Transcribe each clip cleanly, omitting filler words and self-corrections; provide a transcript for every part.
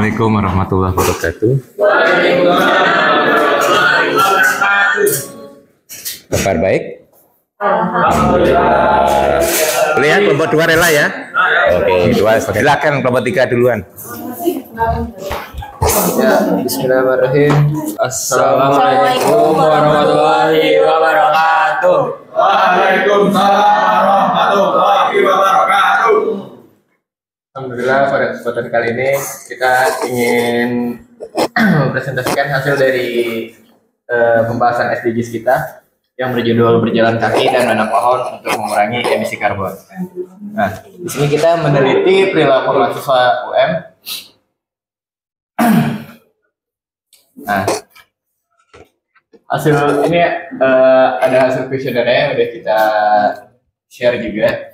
Assalamualaikum warahmatullahi wabarakatuh. Kabar baik? Alhamdulillah. Lihat kelompok 2 rela ya? Oke, 2 silakan kelompok 3 duluan. Ya, bismillahirrahmanirrahim. Assalamualaikum warahmatullahi wabarakatuh. Waalaikumsalam warahmatullahi wabarakatuh. Alhamdulillah, pada kesempatan kali ini kita ingin mempresentasikan hasil dari pembahasan SDGs kita yang berjudul berjalan kaki dan menanam pohon untuk mengurangi emisi karbon. Nah, di sini kita meneliti perilaku mahasiswa UM. Nah, hasil ini ada hasil kuesionernya yang udah kita share juga.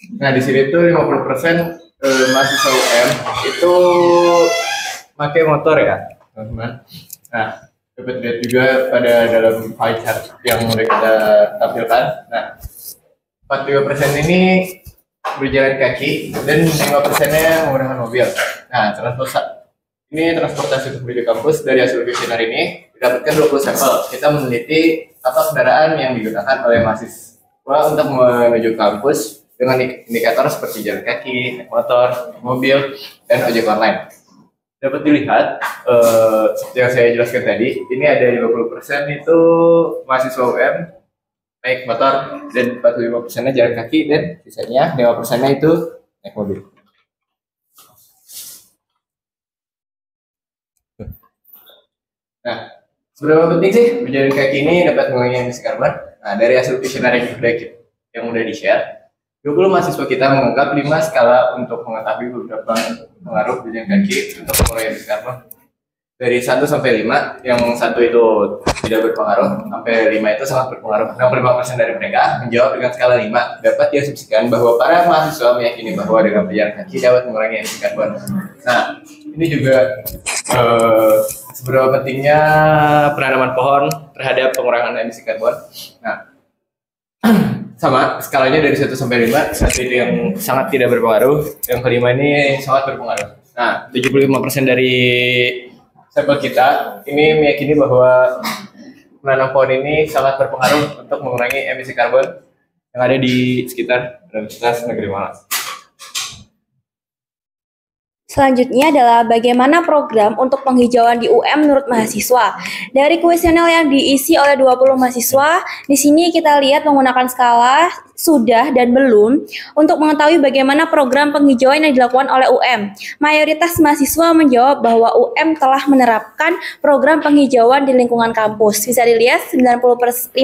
Nah, di sini tuh 50% mahasiswa UM itu pakai motor ya, teman-teman. Nah, dapat lihat juga pada dalam pie chart yang udah kita tampilkan. Nah, 45% ini berjalan kaki dan 5%-nya menggunakan mobil. Nah, transportasi untuk menuju kampus. Dari hasil kuesioner ini didapatkan 20 sampel. Kita meneliti apa kendaraan yang digunakan oleh mahasiswa untuk menuju kampus dengan indikator seperti jalan kaki, naik motor, naik mobil, dan ojek online. Dapat dilihat, seperti yang saya jelaskan tadi, ini ada 50% itu mahasiswa UM naik motor, dan 45%-nya jalan kaki, dan sisanya 5%-nya itu naik mobil. Nah, seberapa penting sih berjalan kaki ini dapat mengurangi emisi karbon? Nah, dari hasil kuesioner yang udah di-share, 20 mahasiswa kita menganggap 5 skala untuk mengetahui beberapa pengaruh berjalan kaki untuk mengurangi emisi karbon. Dari 1 sampai 5, yang 1 itu tidak berpengaruh, sampai 5 itu sangat berpengaruh. 65% dari mereka menjawab dengan skala 5. Dapat diasumsikan bahwa para mahasiswa meyakini bahwa dengan berjalan kaki dapat mengurangi emisi karbon. Nah, ini juga seberapa pentingnya penanaman pohon terhadap pengurangan emisi karbon. Nah, sama skalanya dari 1 sampai 5, 1 itu yang sangat tidak berpengaruh, yang kelima ini sangat berpengaruh. Nah, 75% dari sampel kita ini meyakini bahwa menanam pohon ini sangat berpengaruh untuk mengurangi emisi karbon yang ada di sekitar Universitas Negeri Malang. Selanjutnya adalah bagaimana program untuk penghijauan di UM menurut mahasiswa. Dari kuesioner yang diisi oleh 20 mahasiswa, di sini kita lihat menggunakan skala sudah dan belum untuk mengetahui bagaimana program penghijauan yang dilakukan oleh UM. Mayoritas mahasiswa menjawab bahwa UM telah menerapkan program penghijauan di lingkungan kampus. Bisa dilihat 95%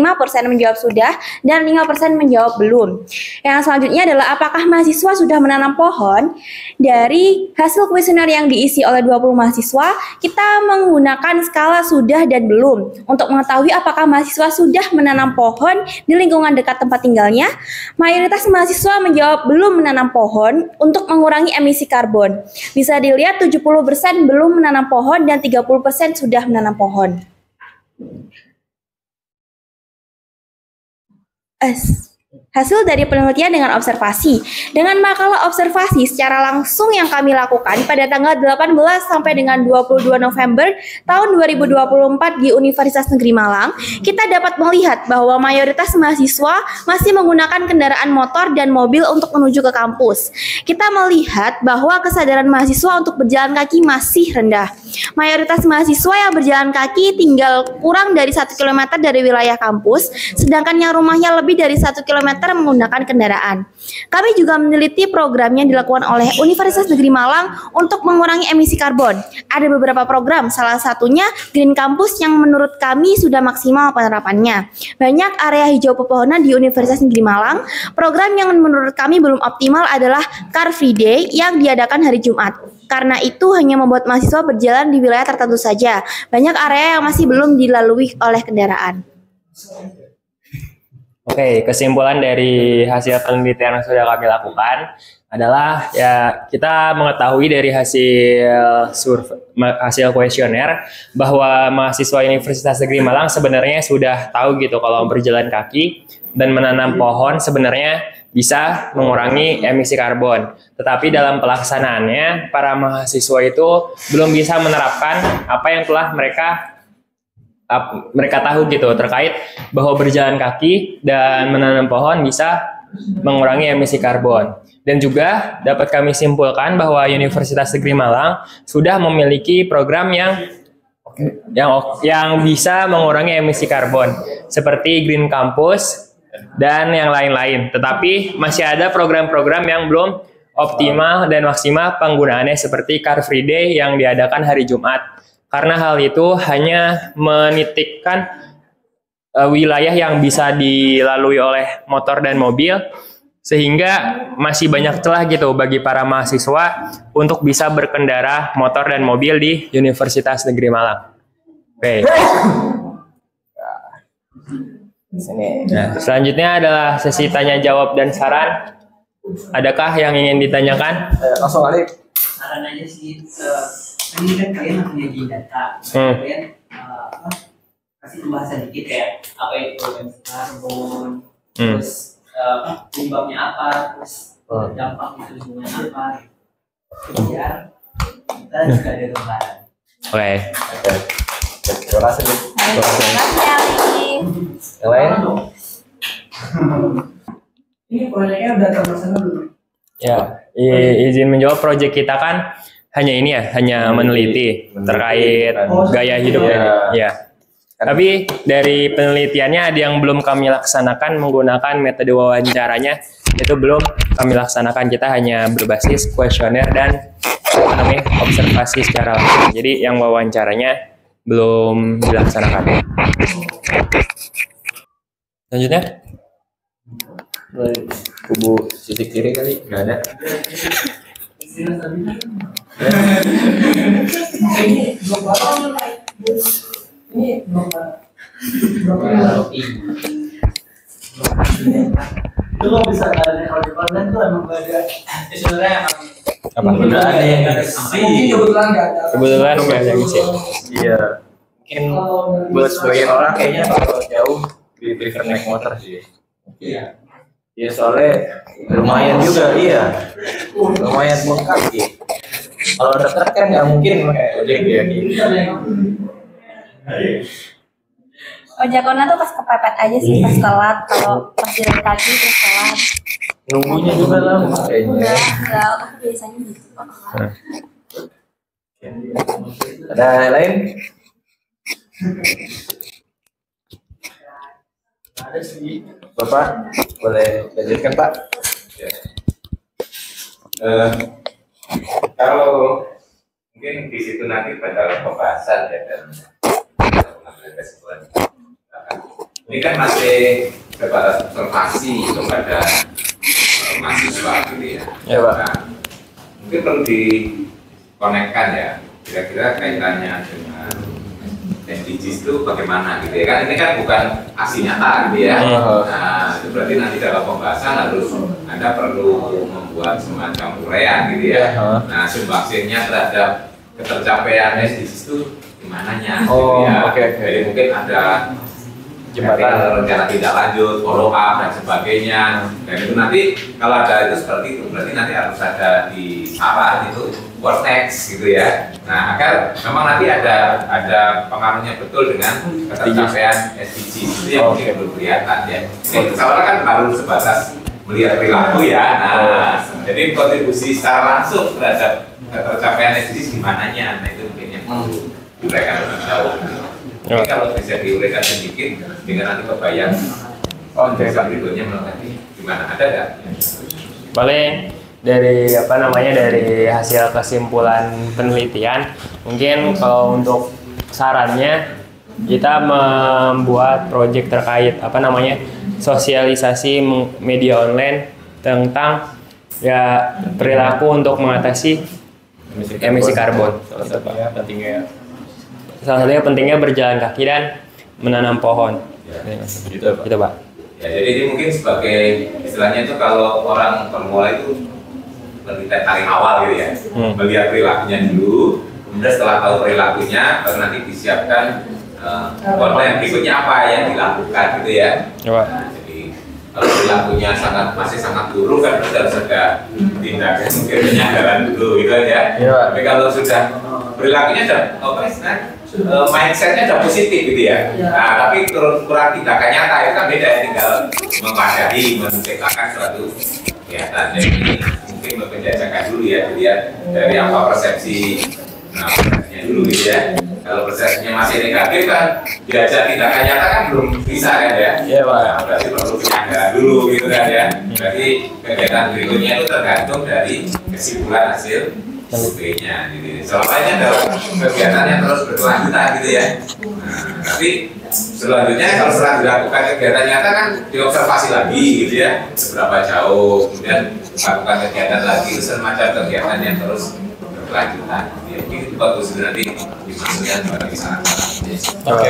menjawab sudah dan 5% menjawab belum. Yang selanjutnya adalah apakah mahasiswa sudah menanam pohon? Dari hasil kuesioner yang diisi oleh 20 mahasiswa, kita menggunakan skala sudah dan belum untuk mengetahui apakah mahasiswa sudah menanam pohon di lingkungan dekat tempat tinggalnya. Mayoritas mahasiswa menjawab belum menanam pohon untuk mengurangi emisi karbon. Bisa dilihat 70% belum menanam pohon dan 30% sudah menanam pohon. Hasil dari penelitian dengan observasi. Dengan makalah observasi secara langsung yang kami lakukan pada tanggal 18 sampai dengan 22 November tahun 2024 di Universitas Negeri Malang, kita dapat melihat bahwa mayoritas mahasiswa masih menggunakan kendaraan motor dan mobil untuk menuju ke kampus. Kita melihat bahwa kesadaran mahasiswa untuk berjalan kaki masih rendah. Mayoritas mahasiswa yang berjalan kaki tinggal kurang dari 1 km dari wilayah kampus, sedangkan yang rumahnya lebih dari 1 km menggunakan kendaraan. Kami juga meneliti program yang dilakukan oleh Universitas Negeri Malang untuk mengurangi emisi karbon. Ada beberapa program, salah satunya Green Campus yang menurut kami sudah maksimal penerapannya. Banyak area hijau pepohonan di Universitas Negeri Malang. Program yang menurut kami belum optimal adalah Car Free Day yang diadakan hari Jumat. Karena itu hanya membuat mahasiswa berjalan di wilayah tertentu saja. Banyak area yang masih belum dilalui oleh kendaraan. Oke, kesimpulan dari hasil penelitian yang sudah kami lakukan adalah ya kita mengetahui dari hasil kuesioner bahwa mahasiswa Universitas Negeri Malang sebenarnya sudah tahu gitu kalau berjalan kaki dan menanam pohon sebenarnya bisa mengurangi emisi karbon. Tetapi dalam pelaksanaannya, para mahasiswa itu belum bisa menerapkan apa yang telah mereka tahu gitu terkait bahwa berjalan kaki dan menanam pohon bisa mengurangi emisi karbon. Dan juga dapat kami simpulkan bahwa Universitas Negeri Malang sudah memiliki program yang bisa mengurangi emisi karbon seperti Green Campus dan yang lain-lain. Tetapi masih ada program-program yang belum optimal dan maksimal penggunaannya seperti Car Free Day yang diadakan hari Jumat. Karena hal itu hanya menitikkan wilayah yang bisa dilalui oleh motor dan mobil, sehingga masih banyak celah gitu bagi para mahasiswa untuk bisa berkendara motor dan mobil di Universitas Negeri Malang. Oke. Nah, selanjutnya adalah sesi tanya jawab dan saran. Adakah yang ingin ditanyakan? Langsung Alif. Saran aja sih, ini kan kalian punya data, kalian kasih pembahasan dikit kayak apa itu emisi karbon, terus penyebabnya apa, terus dampak itu lingkungan apa, biar kita juga ada gambaran. Oke. Terima kasih. Terima kasih Alif. Yang lain? Ini proyeknya udah terlaksana belum? Ya, izin menjawab, proyek kita kan hanya ini ya, hanya meneliti terkait gaya hidup ya. Tapi dari penelitiannya ada yang belum kami laksanakan menggunakan metode wawancaranya, itu belum kami laksanakan. Kita hanya berbasis kuesioner dan observasi secara langsung. Jadi yang wawancaranya belum dilaksanakan. Selanjutnya? Kubu sisi kiri kali nggak ada. Ini itu lo bisa ada kalau di online tuh emang gak ada sebenarnya Apa? Udah ada yang mungkin kebetulan nggak ada. Kebetulan nggak ada ngisi. Iya. Mungkin buat sebagian orang kayaknya kalau jauh lebih prefer naik motor sih. Iya. Iya soalnya lumayan juga lumayan buang kaki. Kalau dekat kan nggak mungkin pakai ojek ya gitu. Ojek online tuh pas kepepet aja sih, pas telat. Kalau pas jalan kaki terus telat. Nunggunya juga lama kayaknya. Enggak, aku biasanya gitu kok. Ada yang lain? Ada sih. Bapak boleh lanjutkan Pak? Kalau mungkin di situ nanti pada pembahasan ya dan mengambil kesimpulan. Ini kan masih sebatas observasi kepada mahasiswa gitu ya. Ya, Pak. Nah, mungkin perlu dikonekkan ya. Kira-kira kaitannya dengan SDGs itu bagaimana gitu ya kan, ini kan bukan aksi nyata gitu ya. Nah itu berarti nanti dalam pembahasan harus Anda perlu membuat semacam uraian gitu ya. Nah sumbangsihnya terhadap ketercapaian SDGs itu gimana nya gitu ya. Jadi mungkin ada jembatan rencana tidak lanjut, follow up dan sebagainya. Dan itu nanti kalau ada itu seperti itu berarti nanti harus ada di saran itu what next gitu ya. Nah agar memang nanti ada pengaruhnya betul dengan ketercapaian SDGs itu yang mungkin belum kelihatan ya. Ini soalnya kan baru sebatas melihat perilaku ya. Nah jadi kontribusi secara langsung terhadap ketercapaian SDGs gimana nya. Nah itu mungkin yang perlu diuraikan lebih jauh. Jadi kalau bisa diuraikan sedikit, dengan nanti kebayang berikutnya melengkapi gimana, ada nggak? Paling dari dari hasil kesimpulan penelitian, mungkin kalau untuk sarannya kita membuat proyek terkait sosialisasi media online tentang ya perilaku untuk mengatasi emisi karbon. Salah satunya pentingnya berjalan kaki dan menanam pohon. Gitu Pak. Ya, jadi ini mungkin sebagai istilahnya itu kalau orang pemula itu melihat paling awal gitu ya, melihat perilakunya dulu, kemudian setelah tahu perilakunya baru nanti disiapkan konten berikutnya apa yang dilakukan gitu ya. Nah, jadi Kalau perilakunya masih sangat buruk kan berarti harus ada tindakan mungkin penyadaran dulu gitu aja. Tapi kalau sudah perilakunya sudah mindsetnya sudah positif gitu ya. Nah, tapi kurang tindakan nyata itu kan beda ya, tinggal mempadai, menciptakan suatu kegiatan. Jadi mungkin mempenjajakan dulu ya, dilihat dari apa persepsi, persepsinya dulu gitu ya. Kalau persepsinya masih negatif kan, diajak tindakan nyata kan belum bisa kan ya. Nah, berarti perlu penyadaran dulu gitu kan ya. Berarti kegiatan berikutnya itu tergantung dari kesimpulan hasil surveinya gitu. Soalnya dalam kegiatan yang terus berkelanjutan gitu ya. Nah, tapi selanjutnya kalau setelah dilakukan kegiatan nyata kan diobservasi lagi gitu ya, seberapa jauh, kemudian lakukan kegiatan lagi, semacam kegiatan yang terus berkelanjutan. Ya, itu bagus nanti dimaksudkan bagi saran-saran. Oke.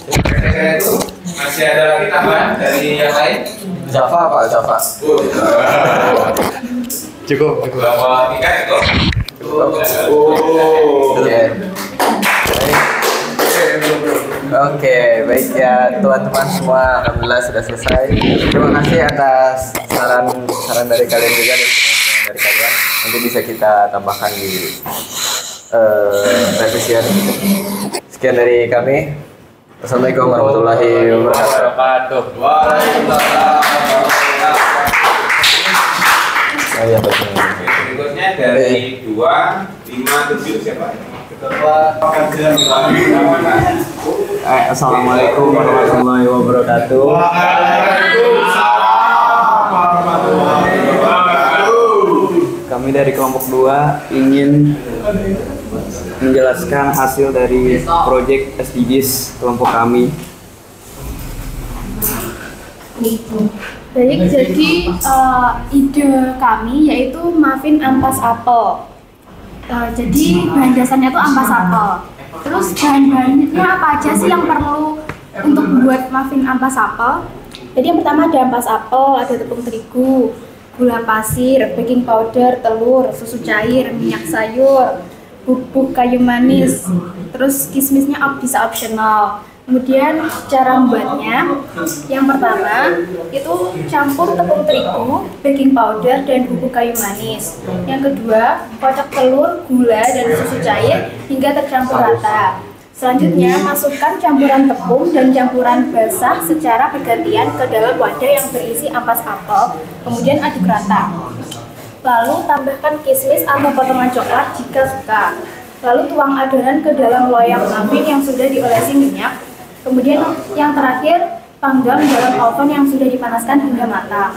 Kira-kira itu masih ada lagi tambahan dari yang lain? Java Pak, Java. Cukup. Bahwa tiga itu. Oke, baik ya teman-teman semua, alhamdulillah sudah selesai. Terima kasih atas saran dari kalian juga dan teman-teman dari kalian. Nanti bisa kita tambahkan di revisian. Sekian dari kami. Assalamualaikum warahmatullahi wabarakatuh. Berikutnya dari 257 siapa? Assalamualaikum warahmatullahi wabarakatuh. Kami dari kelompok 2 ingin menjelaskan hasil dari proyek SDGs kelompok kami. Baik, jadi ide kami yaitu muffin ampas apel. Jadi bahan dasarnya itu ampas apel. Terus bahan-bahannya apa aja sih yang perlu untuk buat muffin ampas apel? Jadi yang pertama ada ampas apel, ada tepung terigu, gula pasir, baking powder, telur, susu cair, minyak sayur, bubuk kayu manis, terus kismisnya bisa optional. Kemudian cara membuatnya, yang pertama itu campur tepung terigu, baking powder, dan bubuk kayu manis. Yang kedua, kocok telur, gula, dan susu cair hingga tercampur rata. Selanjutnya, masukkan campuran tepung dan campuran basah secara bergantian ke dalam wadah yang berisi ampas apel, kemudian aduk rata. Lalu tambahkan kismis atau potongan coklat jika suka. Lalu tuang adonan ke dalam loyang muffin yang sudah diolesi minyak. Kemudian yang terakhir, panggang dalam oven yang sudah dipanaskan hingga matang.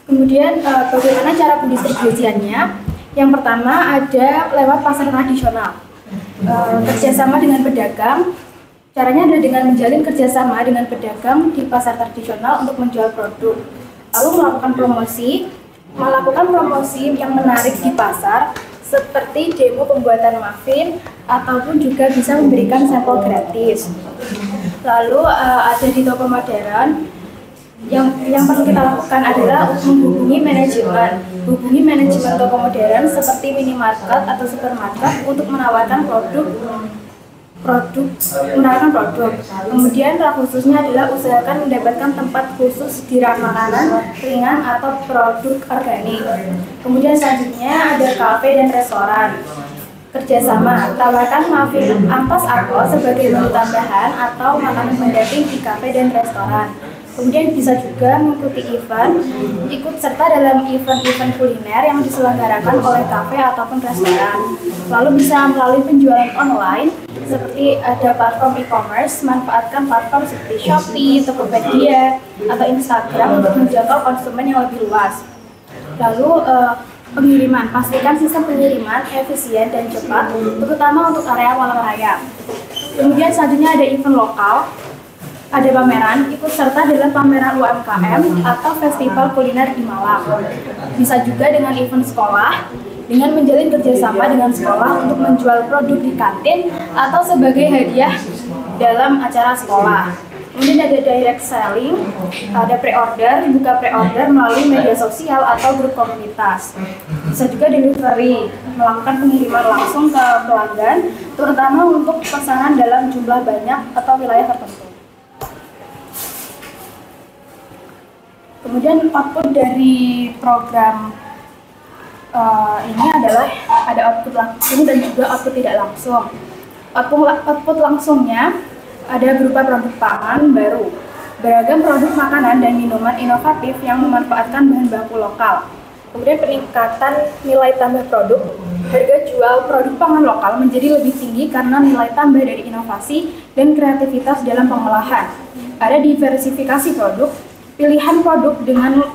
Kemudian bagaimana cara pendistribusiannya? Yang pertama ada lewat pasar tradisional. Kerjasama dengan pedagang. Caranya adalah dengan menjalin kerjasama dengan pedagang di pasar tradisional untuk menjual produk. Lalu melakukan promosi yang menarik di pasar, seperti demo pembuatan muffin ataupun juga bisa memberikan sampel gratis. Lalu ada di toko modern yang perlu kita lakukan adalah menghubungi manajemen. Hubungi manajemen toko modern seperti minimarket atau supermarket untuk menawarkan produk. Kemudian khususnya adalah usahakan mendapatkan tempat khusus di rak makanan ringan atau produk organik. Kemudian selanjutnya ada kafe dan restoran. Kerjasama, tawarkan muffin ampas apel sebagai menu tambahan atau makanan pendamping di kafe dan restoran. Kemudian bisa juga mengikuti event, ikut serta dalam event-event kuliner yang diselenggarakan oleh kafe ataupun restoran. Lalu bisa melalui penjualan online, seperti ada platform e-commerce, manfaatkan platform seperti Shopee, Tokopedia, atau Instagram untuk menjangkau konsumen yang lebih luas. Lalu pengiriman, pastikan sistem pengiriman efisien dan cepat, terutama untuk area malam raya. Kemudian selanjutnya ada event lokal. Ada pameran, ikut serta dalam pameran UMKM atau festival kuliner di Malang. Bisa juga dengan event sekolah, dengan menjalin kerjasama dengan sekolah untuk menjual produk di kantin atau sebagai hadiah dalam acara sekolah. Kemudian ada direct selling, ada pre-order, buka pre-order melalui media sosial atau grup komunitas. Bisa juga delivery, melakukan pengiriman langsung ke pelanggan terutama untuk pesanan dalam jumlah banyak atau wilayah tertentu. Kemudian output dari program ini adalah ada output langsung dan juga output tidak langsung. Output langsungnya ada berupa produk pangan baru, beragam produk makanan dan minuman inovatif yang memanfaatkan bahan baku lokal. Kemudian peningkatan nilai tambah produk, harga jual produk pangan lokal menjadi lebih tinggi karena nilai tambah dari inovasi dan kreativitas dalam pengolahan. Ada diversifikasi produk, pilihan produk dengan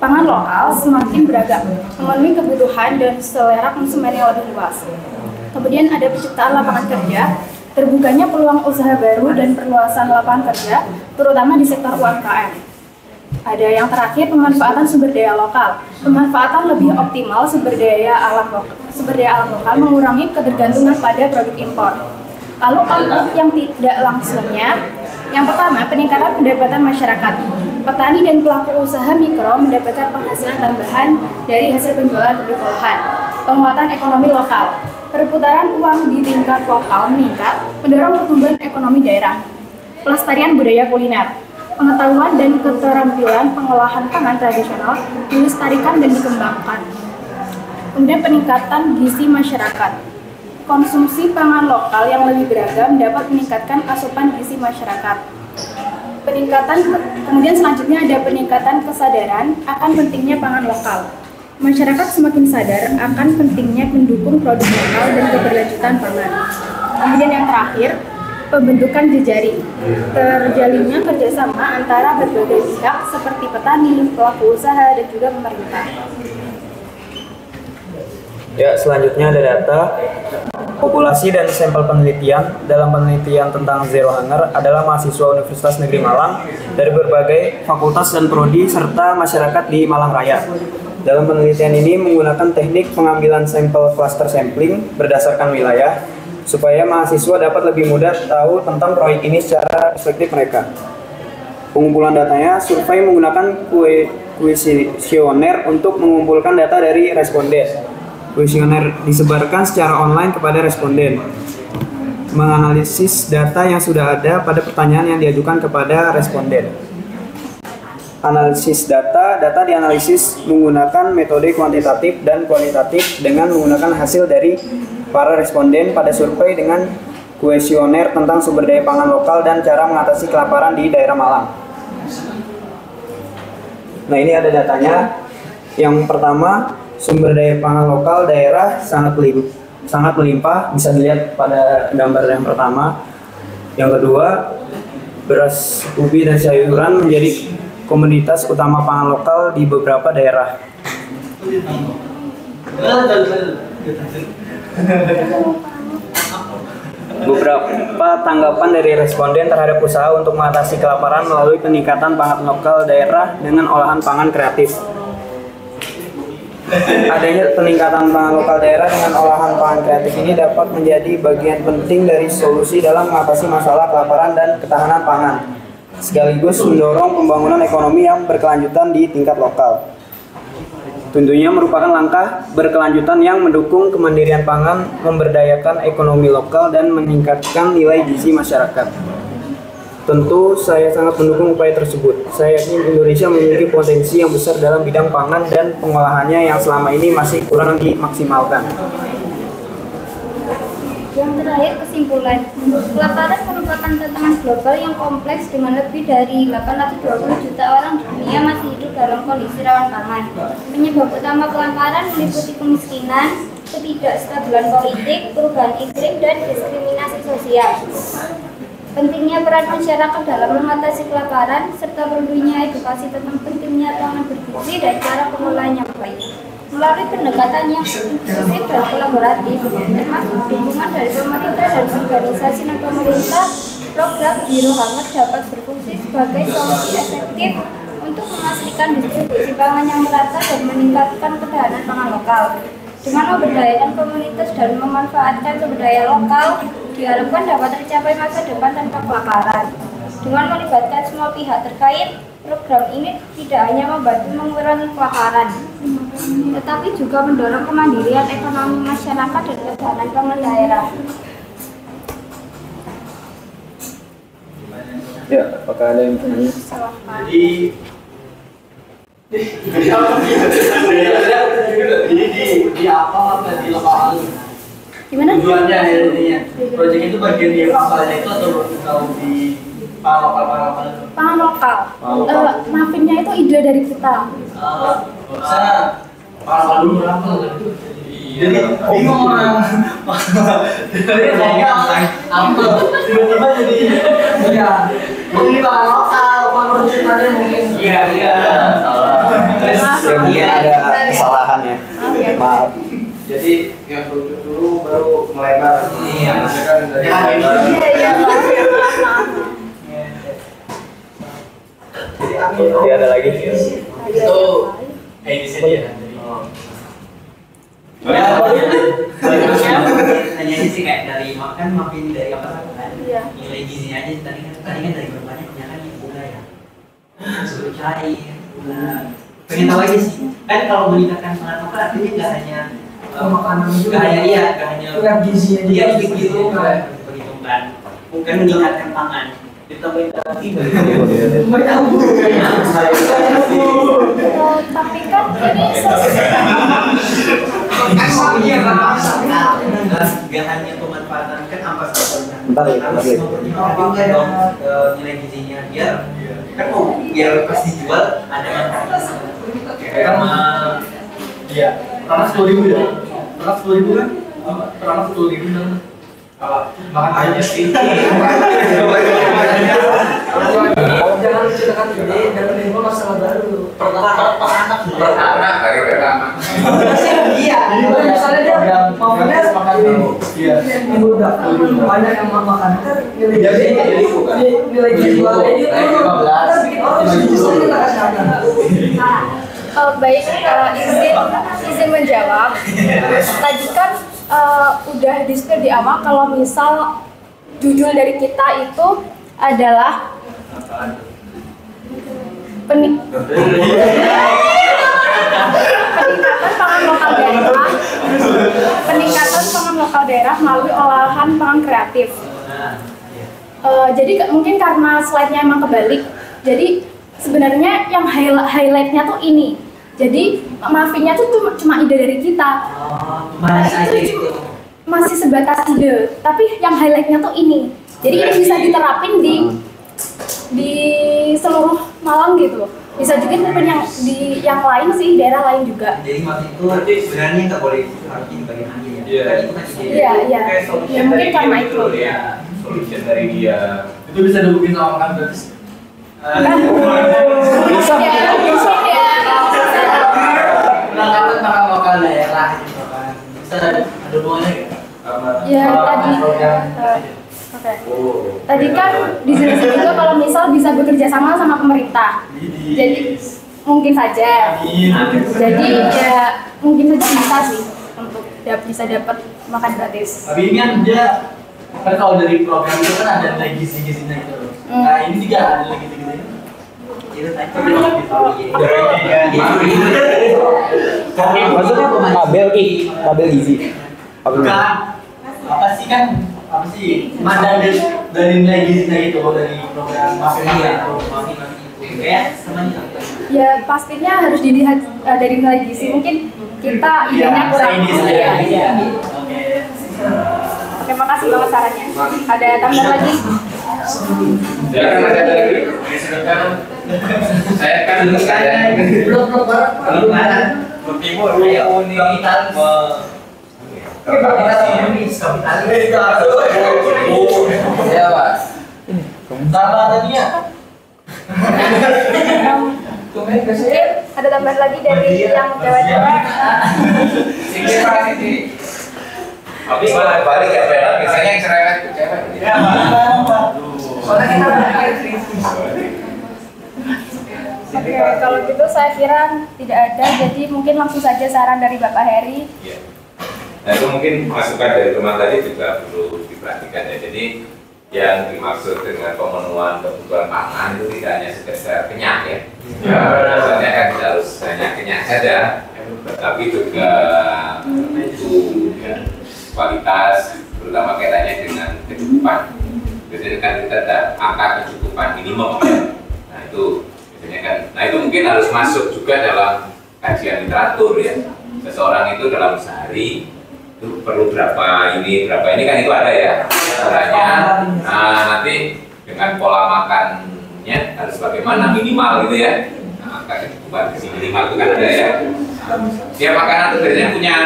pangan lokal semakin beragam, memenuhi kebutuhan dan selera konsumen yang lebih luas. Kemudian ada penciptaan lapangan kerja, terbukanya peluang usaha baru dan perluasan lapangan kerja, terutama di sektor UMKM. Ada yang terakhir, pemanfaatan sumber daya lokal. Pemanfaatan lebih optimal sumber daya alam lokal mengurangi ketergantungan pada produk impor. Lalu output yang tidak langsungnya, yang pertama, peningkatan pendapatan masyarakat. Petani dan pelaku usaha mikro mendapatkan penghasilan tambahan dari hasil penjualan produk olahan. Penguatan ekonomi lokal. Perputaran uang di tingkat lokal meningkat, mendorong pertumbuhan ekonomi daerah. Pelestarian budaya kuliner. Pengetahuan dan keterampilan pengolahan pangan tradisional dilestarikan dan dikembangkan. Kemudian peningkatan gizi masyarakat. Konsumsi pangan lokal yang lebih beragam dapat meningkatkan asupan gizi masyarakat. Kemudian selanjutnya ada peningkatan kesadaran akan pentingnya pangan lokal. Masyarakat semakin sadar akan pentingnya mendukung produk lokal dan keberlanjutan pangan. Kemudian yang terakhir, pembentukan jejaring. Terjalinnya kerjasama antara berbagai pihak seperti petani, pelaku usaha, dan juga pemerintah. Ya, selanjutnya ada data populasi dan sampel penelitian. Dalam penelitian tentang Zero Hunger adalah mahasiswa Universitas Negeri Malang dari berbagai fakultas dan prodi serta masyarakat di Malang Raya. Dalam penelitian ini menggunakan teknik pengambilan sampel cluster sampling berdasarkan wilayah supaya mahasiswa dapat lebih mudah tahu tentang proyek ini secara perspektif mereka. Pengumpulan datanya, survei menggunakan kuesioner untuk mengumpulkan data dari responden. Kuesioner disebarkan secara online kepada responden. Menganalisis data yang sudah ada pada pertanyaan yang diajukan kepada responden. Analisis data dianalisis menggunakan metode kuantitatif dan kualitatif dengan menggunakan hasil dari para responden pada survei dengan kuesioner tentang sumber daya pangan lokal dan cara mengatasi kelaparan di daerah Malang. Nah, ini ada datanya. Yang pertama, sumber daya pangan lokal daerah sangat melimpah, bisa dilihat pada gambar yang pertama. Yang kedua, beras, ubi, dan sayuran menjadi komoditas utama pangan lokal di beberapa daerah. Beberapa tanggapan dari responden terhadap usaha untuk mengatasi kelaparan melalui peningkatan pangan lokal daerah dengan olahan pangan kreatif. Adanya peningkatan pangan lokal daerah dengan olahan pangan kreatif ini dapat menjadi bagian penting dari solusi dalam mengatasi masalah kelaparan dan ketahanan pangan, sekaligus mendorong pembangunan ekonomi yang berkelanjutan di tingkat lokal. Tentunya merupakan langkah berkelanjutan yang mendukung kemandirian pangan, memberdayakan ekonomi lokal, dan meningkatkan nilai gizi masyarakat. Tentu saya sangat mendukung upaya tersebut. Saya yakin Indonesia memiliki potensi yang besar dalam bidang pangan dan pengolahannya yang selama ini masih kurang dimaksimalkan. Yang terakhir, kesimpulan. Kelaparan merupakan tantangan global yang kompleks dengan lebih dari 820 juta orang di dunia masih hidup dalam kondisi rawan pangan. Penyebab utama kelaparan meliputi kemiskinan, ketidakstabilan politik, perubahan iklim, dan diskriminasi sosial. Pentingnya peran masyarakat dalam mengatasi kelaparan, serta perlunya edukasi tentang pentingnya pangan bergizi dan cara pengolahan yang baik. Melalui pendekatan yang inklusif dan kolaboratif, termasuk dukungan dari pemerintah dan organisasi non-pemerintah, program Zero Hunger dapat berfungsi sebagai solusi efektif untuk memastikan distribusi pangan yang merata dan meningkatkan ketahanan pangan lokal. Dengan memberdayakan komunitas dan memanfaatkan sumber daya lokal, diharapkan dapat tercapai masa depan tanpa kelaparan. Dengan melibatkan semua pihak terkait, program ini tidak hanya membantu mengurangi kelaparan, tetapi juga mendorong kemandirian ekonomi masyarakat dan ketahanan pangan daerah. Ya, apakah ada yang bertanya? Silahkan. Di apa di lapangan? Gimana? Tujuannya intinya proyek itu bagian di lapangan itu atau kalau di lokal Pangan lokal. Muffinnya itu ide dari kita. sana pangan dulu berapa? Jadi bingung orang. Jadi apa? Tiba-tiba jadi ya. Mungkin pangan lokal, pangan regionalnya mungkin. Iya. Mungkin ada kesalahan ya. Maaf. Jadi yang dulu baru melebar. Iya. Jadi ada lagi. Itu edisi dia. Hanya sih kayak dari makan makin dari apa kan? Nilai gizinya aja tadi kan dari berbanyak kebanyakan yang gula ya. Suruh cair. Pengen tahu aja sih. Kan kalau meningkatkan semangat makan artinya nggak hanya makanan juga. Nggak hanya gizinya dia gitu perhitungkan. Bukan meningkatkan pangan. Ditambahin lagi Tapi kan ini nggak hanya pemanfaatan kan ampas Bentar ya, tapi juga dong nilai gizinya biar kan mau biar pas dijual ada manfaatnya sama iya karena 10.000 ya karena 10.000 kan karena 10.000 kan makan aja sih jangan ceritakan ide dan menimbul masalah baru anak baru pertama. iya misalnya dia maunya iya banyak yang makan kan nilai jualnya itu kan bikin orang justru kita kesehatan. Baik, izin menjawab. Tadi kan udah di-share di awal kalau misal judul dari kita itu adalah peningkatan pangan lokal daerah melalui olahan pangan kreatif. Jadi mungkin karena slide-nya emang kebalik, jadi sebenarnya yang highlight-nya tuh ini. Jadi muffinnya tuh cuma ide dari kita. Itu masih sebatas ide, tapi yang highlight-nya tuh ini. Jadi ini bisa diterapin di seluruh Malang gitu. Bisa juga diterapin di yang lain sih, daerah lain juga. Jadi muffin itu sebenarnya nggak boleh harus di bagian akhir ya. Kan itu kan ide. Iya. Ya mungkin karena itu. Solution dari dia. Itu bisa dibikin sama makan gratis. Bisa ya. Penangkapan makan lokal daerah gitu kan. Bisa ada hubungannya gitu. Ya tadi. Oke. Tadi kan dijelasin juga kalau misal bisa bekerja sama pemerintah. Jadi mungkin saja. Jadi ya mungkin saja bisa sih untuk bisa dapat makan gratis. Tapi ini kan dia kan kalau dari program itu kan ada nilai gizi-gizinya gitu loh. Nah ini juga ada nilai gizi-gizinya. Maksudnya tabel gizi. Apa sih kan? Apa sih? Mana dari nilai gizinya itu dari program mafia atau mafia itu kayak semuanya. Ya pastinya harus dilihat dari nilai gizi. Mungkin kita idenya kurang. Terima kasih banget sarannya. Ada tambahan lagi? Ya kan ada lagi. Saya kan belum timur ya Pak. Tambah tadinya. Ada tambahan lagi dari yang cewek-cewek? Tapi balik ya Pak. Biasanya yang cerewet itu cewek. Soalnya kita Oke, kalau gitu saya kira tidak ada, jadi mungkin langsung saja saran dari Bapak Heri. Iya. Nah itu mungkin masukan dari teman tadi juga perlu diperhatikan ya. Jadi yang dimaksud dengan pemenuhan kebutuhan pangan itu tidak hanya sekedar kenyang ya. Biasanya kan tidak harus hanya kenyang saja, tapi juga mutu, kualitas, terutama kaitannya dengan kecukupan. Biasanya kan kita ada angka kecukupan upah minimum ya. Nah itu biasanya kan, nah itu mungkin harus masuk juga dalam kajian literatur ya. Seseorang itu dalam sehari itu perlu berapa ini kan itu ada ya caranya. Nah nanti dengan pola makannya harus bagaimana minimal gitu ya. Nah bukan minimal itu kan ada ya. Setiap makanan itu biasanya punya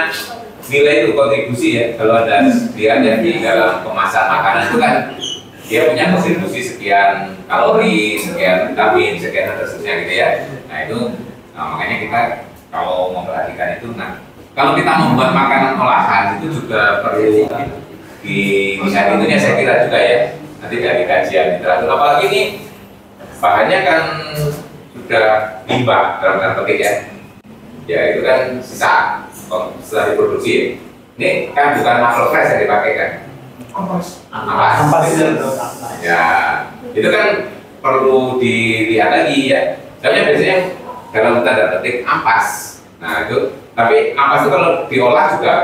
nilai itu kontribusi ya. Kalau ada lihat ya di dalam kemasan makanan itu kan dia punya kontribusi sekian kalori, sekian vitamin, sekian dan seterusnya gitu ya. Nah itu makanya kita kalau memperhatikan itu, nah kalau kita membuat makanan olahan itu juga perlu bisa itunya saya kira juga ya. Nanti dari kajian literatur, apalagi ini bahannya kan sudah limbah dalam tanda petik ya. Ya itu kan sisa setelah diproduksi ya. Ini kan bukan makro fresh yang dipakai kan. Ampas. Ya, itu kan perlu dilihat lagi ya. Soalnya biasanya dalam tanda petik ampas. Nah itu, tapi ampas itu kalau diolah juga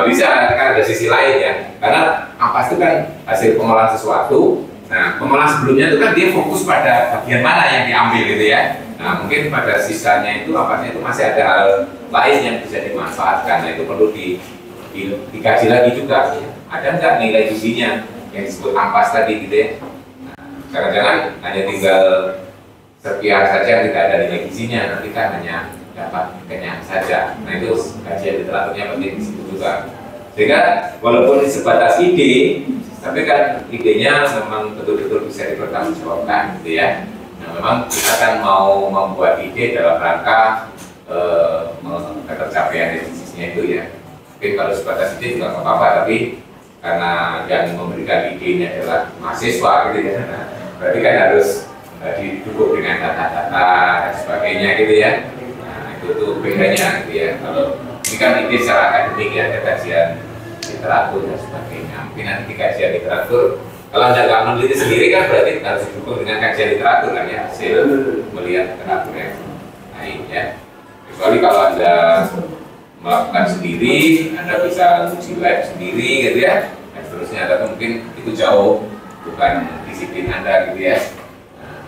bisa kan ada sisi lain ya. Karena ampas itu kan hasil pengolahan sesuatu. Nah pengolahan sebelumnya itu kan dia fokus pada bagian mana yang diambil gitu ya. Nah mungkin pada sisanya itu ampasnya itu masih ada hal lain yang bisa dimanfaatkan. Nah itu perlu dikaji lagi juga. Ada nggak nilai gizinya yang disebut ampas tadi gitu ya? Jangan-jangan hanya tinggal sekian saja yang tidak ada nilai gizinya, nanti kan hanya dapat kenyang saja. Nah itu kajian literaturnya penting di situ juga. Sehingga walaupun sebatas ide, tapi kan idenya memang betul-betul bisa dipertanggungjawabkan gitu ya. Nah memang kita kan mau membuat ide dalam rangka ketercapaian definisinya itu ya. Mungkin kalau sebatas ide juga nggak apa-apa, tapi karena yang memberikan idenya adalah mahasiswa gitu ya, nah, berarti kan harus didukung dengan data-data dan sebagainya gitu ya. Nah itu tuh bedanya gitu ya. Kalau ini kan ide secara akademik ya, ada kajian literatur dan sebagainya. Mungkin nanti di kajian literatur, kalau Anda nggak meneliti sendiri kan berarti harus didukung dengan kajian literatur kan ya, hasil melihat literatur yang lain ya. Kecuali kalau Anda melakukan sendiri, Anda bisa uji lab sendiri gitu ya, dan seterusnya. Tapi mungkin itu jauh bukan disiplin Anda gitu ya. Nah,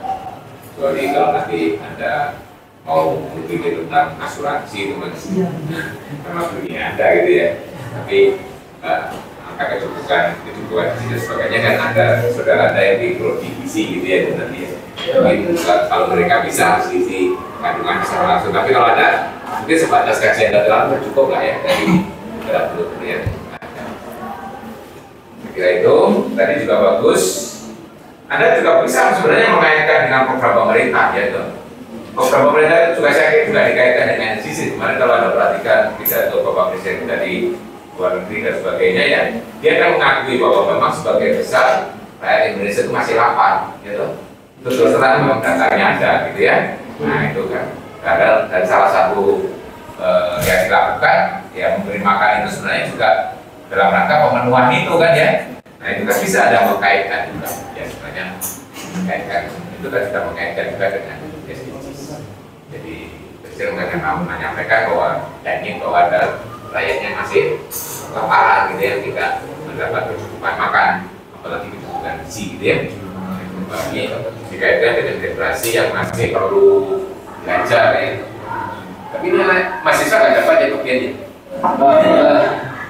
kecuali kalau nanti Anda mau berpikir tentang asuransi itu sama dunia Anda gitu ya. Tapi angka kecukupan dan sebagainya kan ada saudara Anda yang di prodi gizi gitu ya nanti ya. Mungkin kalau mereka bisa sisi kandungan secara langsung, tapi kalau ada mungkin sebatas kajian lateral cukup lah ya dari literatur yang ada. Saya kira itu tadi juga bagus. Anda juga bisa sebenarnya mengaitkan dengan program pemerintah ya tuh. Program pemerintah itu juga saya kira juga dikaitkan dengan sisi kemarin kalau Anda perhatikan pidato Bapak Presiden dari luar negeri dan sebagainya ya, dia kan mengakui bahwa memang sebagai besar rakyat Indonesia itu masih lapar gitu. Terus terang memang datanya ada gitu ya. Nah itu kan dan salah satu yang dilakukan ya memberi makan itu sebenarnya juga dalam rangka pemenuhan itu kan ya. Nah itu kan bisa ada mengkaitkan juga ya, sebenarnya mengkaitkan itu kan sudah mengkaitkan juga dengan SDGs. Jadi Presiden menyampaikan bahwa ingin bahwa ada rakyatnya masih kelaparan gitu ya, tidak mendapat kecukupan makan, apalagi kecukupan gizi gitu ya. Bagi dikaitkan dengan generasi yang masih perlu belajar ya. Tapi ini mahasiswa nggak dapat ya bagiannya.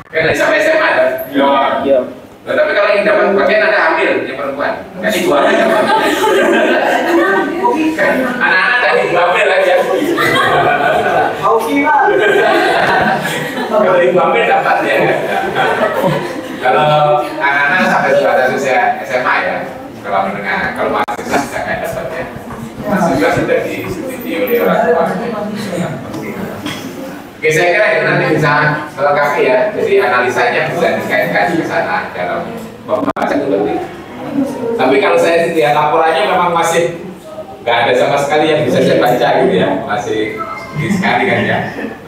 Kan dari sampai SMA ada. Iya. Nah, tapi kalau yang dapat bagian ada ambil yang perempuan. Kan ibu ambil dapat. Anak-anak tadi ibu ambil aja. Kalau ibu ambil dapat ya. Kalau anak-anak sampai batas usia SMA ya. Kalau menengah, kalau mahasiswa tidak akan dapat ya. Mahasiswa sudah disubsidi oleh orang tua. Oke, saya kira itu nanti bisa melengkapi ya. Jadi analisanya bisa dikaitkan ke sana dalam pembahasan itu nanti. Tapi kalau saya lihat laporannya memang masih nggak ada sama sekali yang bisa saya baca gitu ya. Masih sedikit sekali kan ya.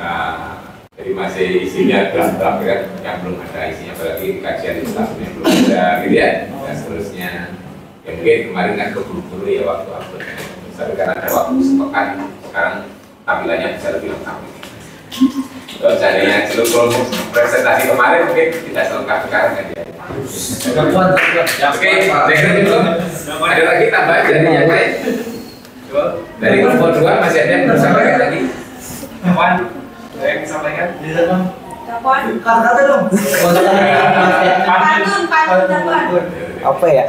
Nah, jadi masih isinya draft-draft kan yang belum ada isinya, apalagi kajian statusnya belum ada gitu ya. Dan seterusnya. Ya mungkin kemarin kan keburu-buru ya waktu uploadnya. Tapi karena ada waktu sepekan, sekarang tampilannya bisa lebih lengkap. Kalau seandainya seluruh presentasi kemarin mungkin tidak selengkap sekarang kan ya. Oke, dengerin dulu. Ada lagi tambahan dari yang lain? Dari kelompok 2 masih ada yang bersampaikan lagi? Kapan? Ada yang disampaikan? Kata dong. Apa ya?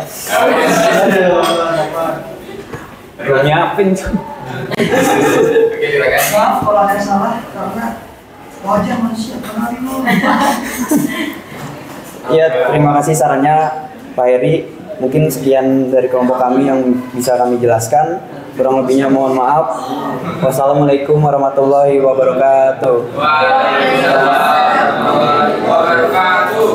Belum nyiapin. Oke, silakan. Maaf kalau ada yang salah karena wajah manusia kenali lo. Iya, terima kasih sarannya Pak Heri. Mungkin sekian dari kelompok kami yang bisa kami jelaskan. Kurang lebihnya mohon maaf. Wassalamualaikum warahmatullahi wabarakatuh. Waalaikumsalam warahmatullahi wabarakatuh.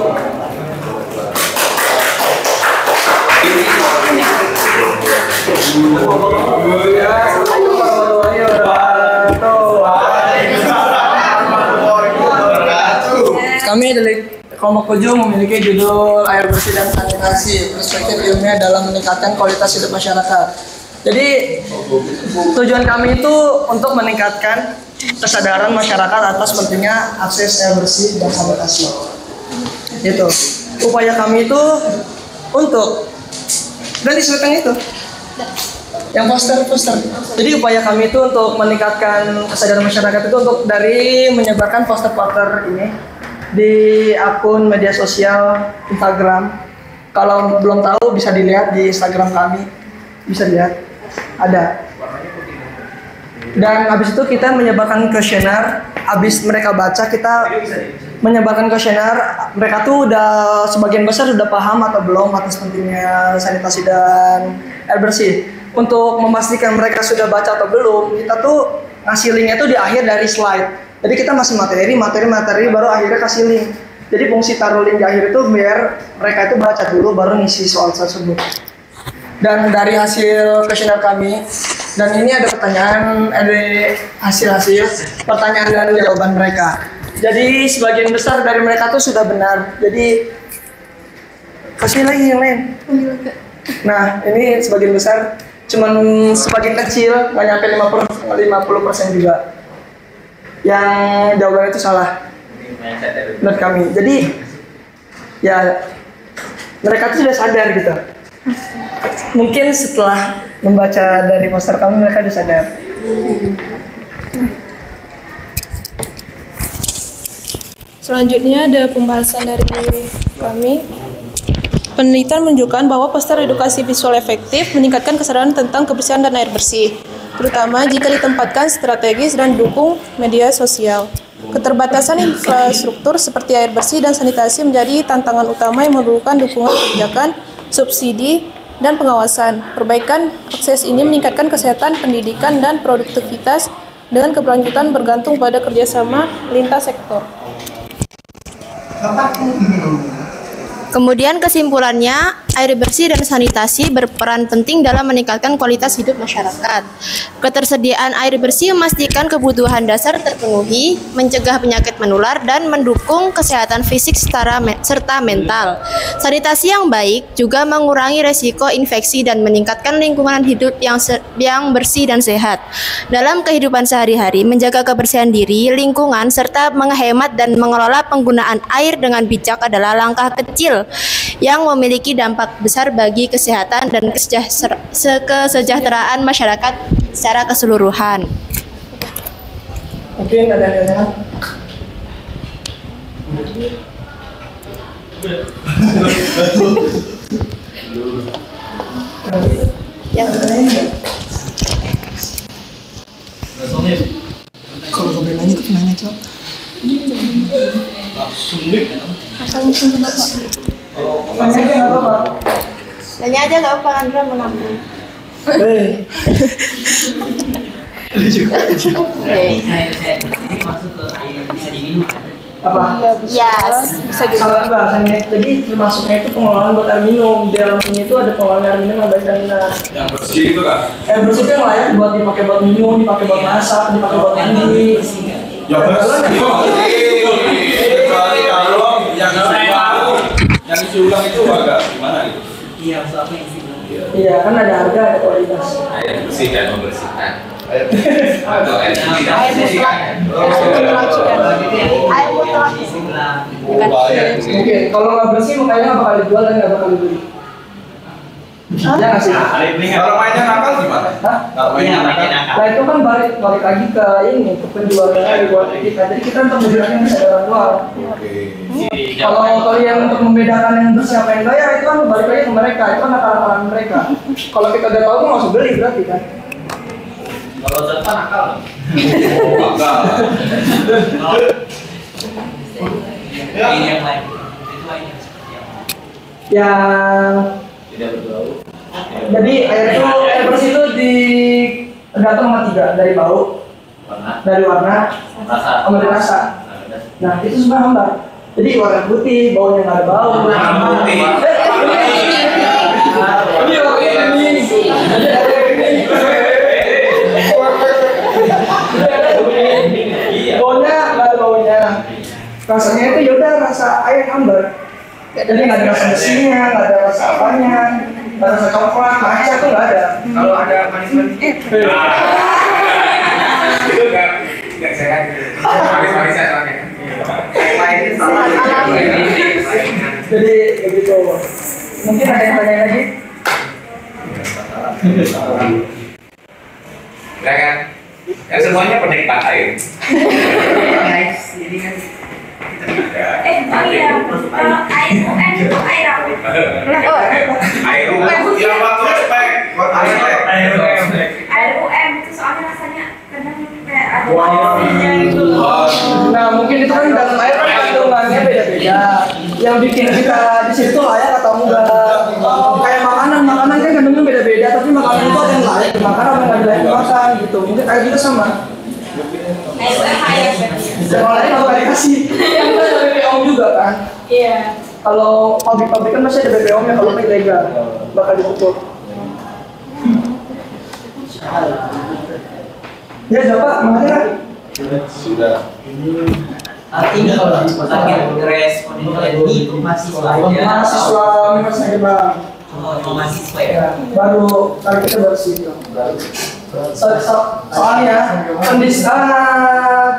Kami dari kelompok 7 memiliki judul air bersih dan sanitasi, perspektif ilmiah dalam meningkatkan kualitas hidup masyarakat. Jadi tujuan kami itu untuk meningkatkan kesadaran masyarakat atas pentingnya akses air bersih dan sanitasi. Itu upaya kami itu untuk ganti seleteng itu yang poster. Jadi upaya kami itu untuk meningkatkan kesadaran masyarakat itu untuk dari menyebarkan poster-poster ini di akun media sosial Instagram. Kalau belum tahu bisa dilihat di Instagram kami, bisa lihat ada. Dan habis itu kita menyebarkan kuesioner. Habis mereka baca, kita menyebarkan kuesioner. Mereka tuh udah sebagian besar sudah paham atau belum atas pentingnya sanitasi dan air bersih. Untuk memastikan mereka sudah baca atau belum, kita tuh ngasih linknya tuh di akhir dari slide. Jadi kita masih materi baru akhirnya kasih link. Jadi fungsi taruh link di akhir itu biar mereka itu baca dulu baru ngisi soal tersebut. Dan dari hasil kuesioner kami, dan ini ada pertanyaan, ada hasil pertanyaan dan jawaban mereka. Jadi sebagian besar dari mereka tuh sudah benar. Jadi kasih lagi yang lain. Nah ini sebagian besar, cuman sebagian kecil, nggak nyampe 50% juga. Yang jawabannya itu salah menurut kami. Jadi ya mereka tuh sudah sadar gitu. Mungkin setelah membaca dari poster kami mereka sudah sadar. Selanjutnya ada pembahasan dari kami. Penelitian menunjukkan bahwa poster edukasi visual efektif meningkatkan kesadaran tentang kebersihan dan air bersih, terutama jika ditempatkan strategis dan dukung media sosial. Keterbatasan infrastruktur seperti air bersih dan sanitasi menjadi tantangan utama yang memerlukan dukungan kebijakan, subsidi, dan pengawasan. Perbaikan akses ini meningkatkan kesehatan, pendidikan, dan produktivitas dengan keberlanjutan bergantung pada kerjasama lintas sektor. Kemudian kesimpulannya, air bersih dan sanitasi berperan penting dalam meningkatkan kualitas hidup masyarakat. Ketersediaan air bersih memastikan kebutuhan dasar terpenuhi, mencegah penyakit menular, dan mendukung kesehatan fisik serta mental. Sanitasi yang baik juga mengurangi resiko infeksi dan meningkatkan lingkungan hidup yang bersih dan sehat. Dalam kehidupan sehari-hari, menjaga kebersihan diri, lingkungan, serta menghemat dan mengelola penggunaan air dengan bijak adalah langkah kecil yang memiliki dampak besar bagi kesehatan dan kesejahteraan masyarakat secara keseluruhan. Mungkin ada yang kalau boleh nanya itu nanya Cok. Langsung ke Bapak. Nanya aja nggak apa-apa, Andra mengambil. Ini masuk ke air bisa diminum. Apa? Yes. Bisa juga bahasannya. Jadi termasuknya itu pengelolaan buat air minum. Di dalam ini itu ada pengelolaan air minum yang baik dan benar. Yang bersih itu kan? Air bersih itu yang layak buat dipakai buat minum, dipakai buat masak, dipakai buat mandi. Ya bersih. Kecuali kalau yang isi ulang itu agak gimana gitu? Iya, soalnya isi ulang. Iya, kan ada harga, ada kualitas. Air bersih dan membersihkan. Atau air putih dan bersih kan? Air mutlak. Mungkin kalau nggak bersih makanya nggak bakal dijual dan nggak bakal dibeli. Ya nggak sih? Kalau mainnya nakal gimana? Hah? Kalau mainnya nakal. Nah itu kan balik lagi ke ini ke penjualannya di luar kita. Jadi kita untuk membedakan kesadaran luar. Kalau kalian untuk membedakan yang bersih apa yang enggak ya itu kan balik lagi ke mereka. Itu kan nakal-nakalan mereka. Kalau kita udah tahu nggak usah beli berarti kan. Kalau contoh nakal. Nakal. Ini yang lain. Itu lainnya seperti apa? Yang Tidak berbau. jadi air bersih itu tergantung sama 3 dari bau, dari warna, sama dari rasa. Nah itu semua hambar. Jadi warna putih, baunya nggak ada bau. Warna putih. Ini warna ini. Baunya nggak ada baunya. Rasanya itu yaudah rasa air hambar. Jadi nggak ada rasa bersihnya, nggak ada rasa apanya, nggak ada rasa coklat, matcha tuh nggak ada. Kalau ada manis-manis, Itu nggak sehat. Manis-manisan soalnya. Jadi begitu. Mungkin ada yang tanya lagi? Ya kan? Ya semuanya penikmat air. Guys, jadi kan Oh iya, air UN itu air apa? Air Ya waktu respect. Air UN itu soalnya rasanya kadang kayak ada airnya gitu loh. Nah mungkin itu kan dalam air kan kandungannya beda-beda. Yang bikin kita di situ layak atau enggak. Kayak makanan kan kandungan beda-beda. Tapi makanan itu ada yang layak dimakan, ada yang nggak layak dimakan gitu. Mungkin air juga sama. Air UN air. Yang lain nggak bakal dikasih. Yang itu ada BPOM juga kan. Iya. Kalau pabrik-pabrik kan masih ada BPOM-nya kalau nggak ilegal bakal ditutup. Ya, Bapak, makasih lah. Sudah. Artinya kalau kita respon itu mahasiswa aja. Mahasiswa Universitas Bang. Oh, mahasiswa ya. Baru kali kita baru sih. Soalnya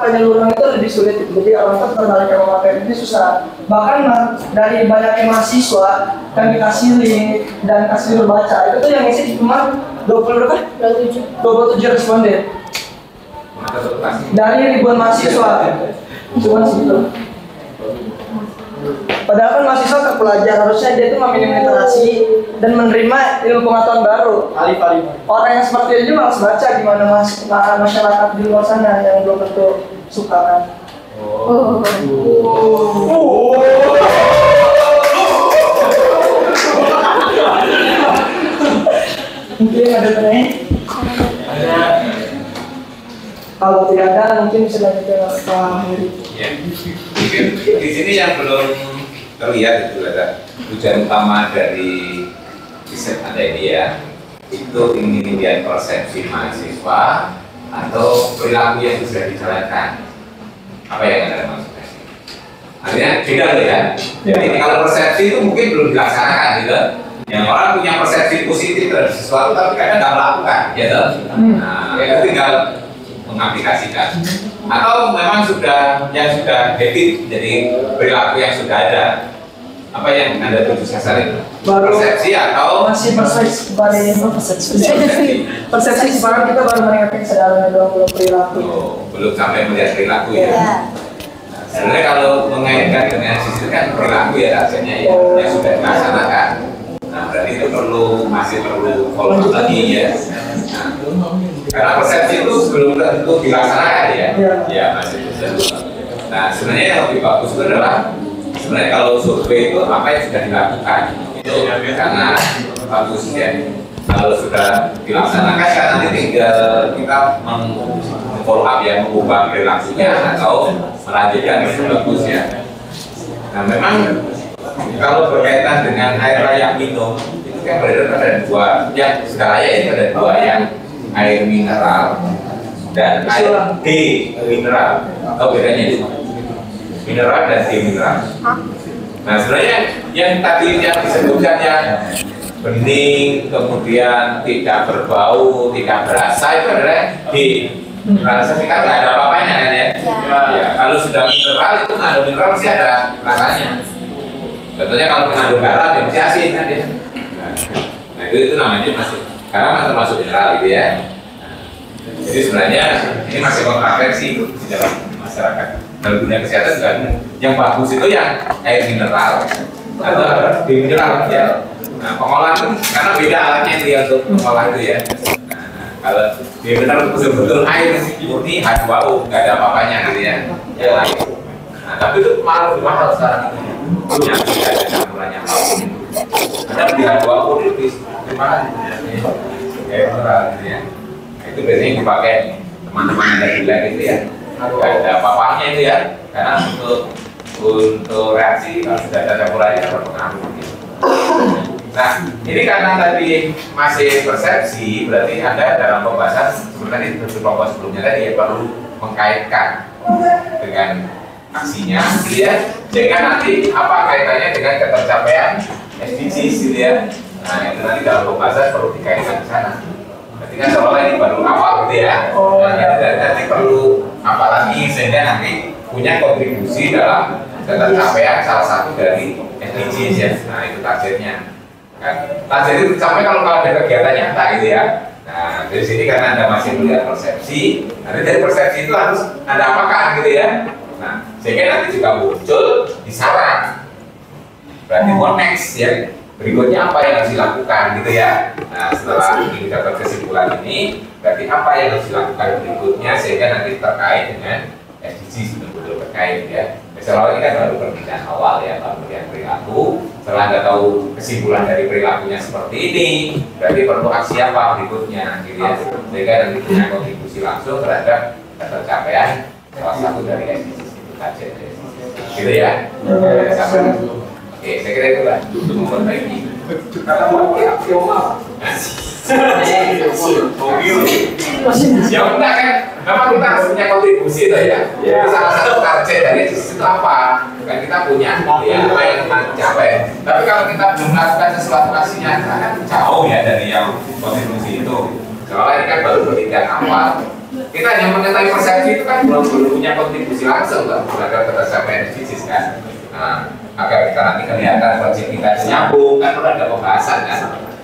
penyaluran itu lebih sulit, jadi orang itu tertarik sama materi ini susah. Bahkan dari banyaknya mahasiswa yang dikasih link dan kasih baca itu tuh yang isi cuma 27 responden dari ribuan mahasiswa, cuma segitu. Padahal kan mahasiswa terpelajar, harusnya dia itu memiliki literasi dan menerima ilmu pengetahuan baru. Orang yang seperti ini malas baca, gimana masyarakat di luar sana yang belum tentu suka kan. Mungkin ada tanya? Kalau tidak ada, mungkin bisa lanjut ke Pak Heri. Ya, mungkin di sini yang belum terlihat itu ada tujuan utama dari riset Anda ini ya, itu ingin melihat persepsi mahasiswa atau perilaku yang sudah dijalankan. Apa yang Anda maksudkan? Artinya beda loh ya. Jadi kalau persepsi itu mungkin belum dilaksanakan gitu. Yang orang punya persepsi positif terhadap sesuatu tapi kadang nggak melakukan, gitu. Nah, itu tinggal mengaplikasikan. Atau memang sudah habit dari perilaku yang sudah ada. Apa yang Anda tuju sasar itu? Persepsi atau masih persepsi sekarang kita baru meningkatkan kesadaran dalam perilaku. Belum sampai melihat perilaku ya. Nah, sebenarnya kalau mengaitkan dengan sisi kan perilaku ya rasanya ya, yang sudah dilaksanakan. Nah, berarti itu masih perlu follow up lagi ya. Nah, karena persepsi itu sebelum tentu dilaksanakan ya, ya masih terus. Nah, sebenarnya yang lebih bagus itu adalah sebenarnya kalau survei itu apa yang sudah dilakukan itu karena bagus ya. Kalau sudah dilaksanakan kan nanti tinggal kita follow up ya, mengubah perilakunya atau melanjutkan itu bagus ya. Nah, memang kalau berkaitan dengan air layak minum itu kan beredar ada dua yang sudah layak itu ada dua yang air mineral dan air demineral. Tahu bedanya itu? Mineral dan demineral. Nah sebenarnya yang tadi yang disebutkan yang bening, kemudian tidak berbau, tidak berasa, itu adalah D. Rasa kita nggak ada apa-apanya kan ya? Ya. Kalau sudah mineral itu mengandung mineral pasti ada rasanya. Contohnya kalau mengandung garam ya masih asin kan ya. Nah itu namanya masih karena termasuk mineral gitu ya. Jadi sebenarnya ini masih kontroversi di dalam masyarakat. Dalam dunia kesehatan juga yang bagus itu yang air mineral atau di mineral ya. Nah pengolahan itu karena beda alatnya dia untuk mengolah itu ya. Nah, kalau di mineral itu betul-betul air murni H2O nggak ada apa-apanya gitu ya. Yang lain. Nah tapi itu malah lebih mahal sekarang itu. Yang tidak ada campurannya apapun. Ada di H2O lebih mahal air mineral gitu ya. Itu biasanya dipakai teman-teman yang dari lab itu ya, nggak ada apa-apanya itu ya, karena untuk reaksi kalau sudah ada campurannya berpengaruh gitu. Nah ini karena tadi masih persepsi, berarti Anda dalam pembahasan sebenarnya di kelompok sebelumnya tadi ya perlu mengkaitkan dengan aksinya gitu ya, sehingga nanti apa kaitannya dengan ketercapaian SDGs gitu ya. Nah itu nanti dalam pembahasan perlu dikaitkan ke sana. Berarti kan seolah ini baru awal gitu ya. Nah, nanti perlu apa lagi sehingga nanti punya kontribusi dalam tercapaian salah satu dari SDGs ya. Nah itu targetnya. Kan? Target itu tercapai kalau ada kegiatan nyata gitu ya. Nah dari sini karena Anda masih melihat persepsi, nanti dari persepsi itu harus ada apakan gitu ya. Nah sehingga nanti juga muncul di saran. Berarti what next ya. Berikutnya apa yang harus dilakukan gitu ya. Nah setelah ini dapat kesimpulan ini, berarti apa yang harus dilakukan berikutnya sehingga nanti terkait dengan SDGs betul-betul terkait ya. Misalnya ini kan baru perbincangan awal ya, baru melihat perilaku. Setelah Anda tahu kesimpulan dari perilakunya seperti ini, berarti perlu aksi apa berikutnya gitu ya. Sehingga nanti punya kontribusi langsung terhadap tercapaian salah satu dari SDGs itu saja. Gitu ya. Oke, saya kira itu lah untuk memperbaiki. Karena mau aksiomal. Ya enggak kan, memang kita harus punya kontribusi itu ya. Jadi salah satu target dari itu apa? Kan kita punya ya apa yang kita capai. Tapi kalau kita belum melakukan sesuatu aksinya, kan jauh ya dari yang kontribusi itu. Soalnya ini kan baru penelitian awal. Kita hanya mengetahui persepsi itu kan belum punya kontribusi langsung kan terhadap tercapaian SDGs kan. Nah, agar kita nanti kelihatan proyek kita nyambung kan perlu ada pembahasan kan.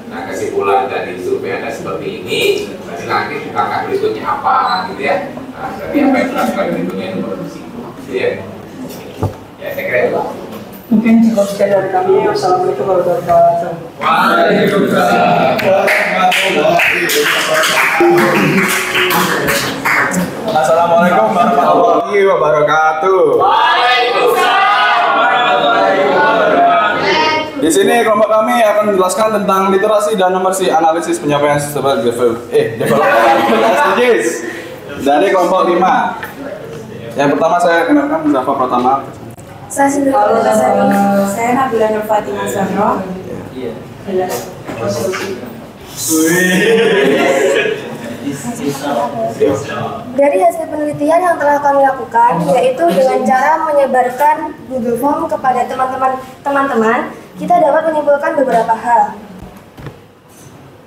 Nah kesimpulan dari survei Anda seperti ini, berarti nanti langkah berikutnya apa gitu ya. Nah berarti apa yang dilakukan berikutnya itu produksi gitu ya. Ya saya kira itu. Mungkin cukup sekian dari kami. Wassalamualaikum warahmatullahi wabarakatuh. Waalaikumsalam warahmatullahi wabarakatuh. Assalamualaikum warahmatullahi wabarakatuh. Di sini kelompok kami akan menjelaskan tentang literasi dan numerasi analisis penyampaian sistem development SDGs dari kelompok 5. Yang pertama saya kenalkan Mustafa Pratama. Saya Sindur Basari. Saya Nabila Nur Fatimah Zahra. Dari hasil penelitian yang telah kami lakukan, yaitu dengan cara menyebarkan Google Form kepada teman-teman, kita dapat menyimpulkan beberapa hal.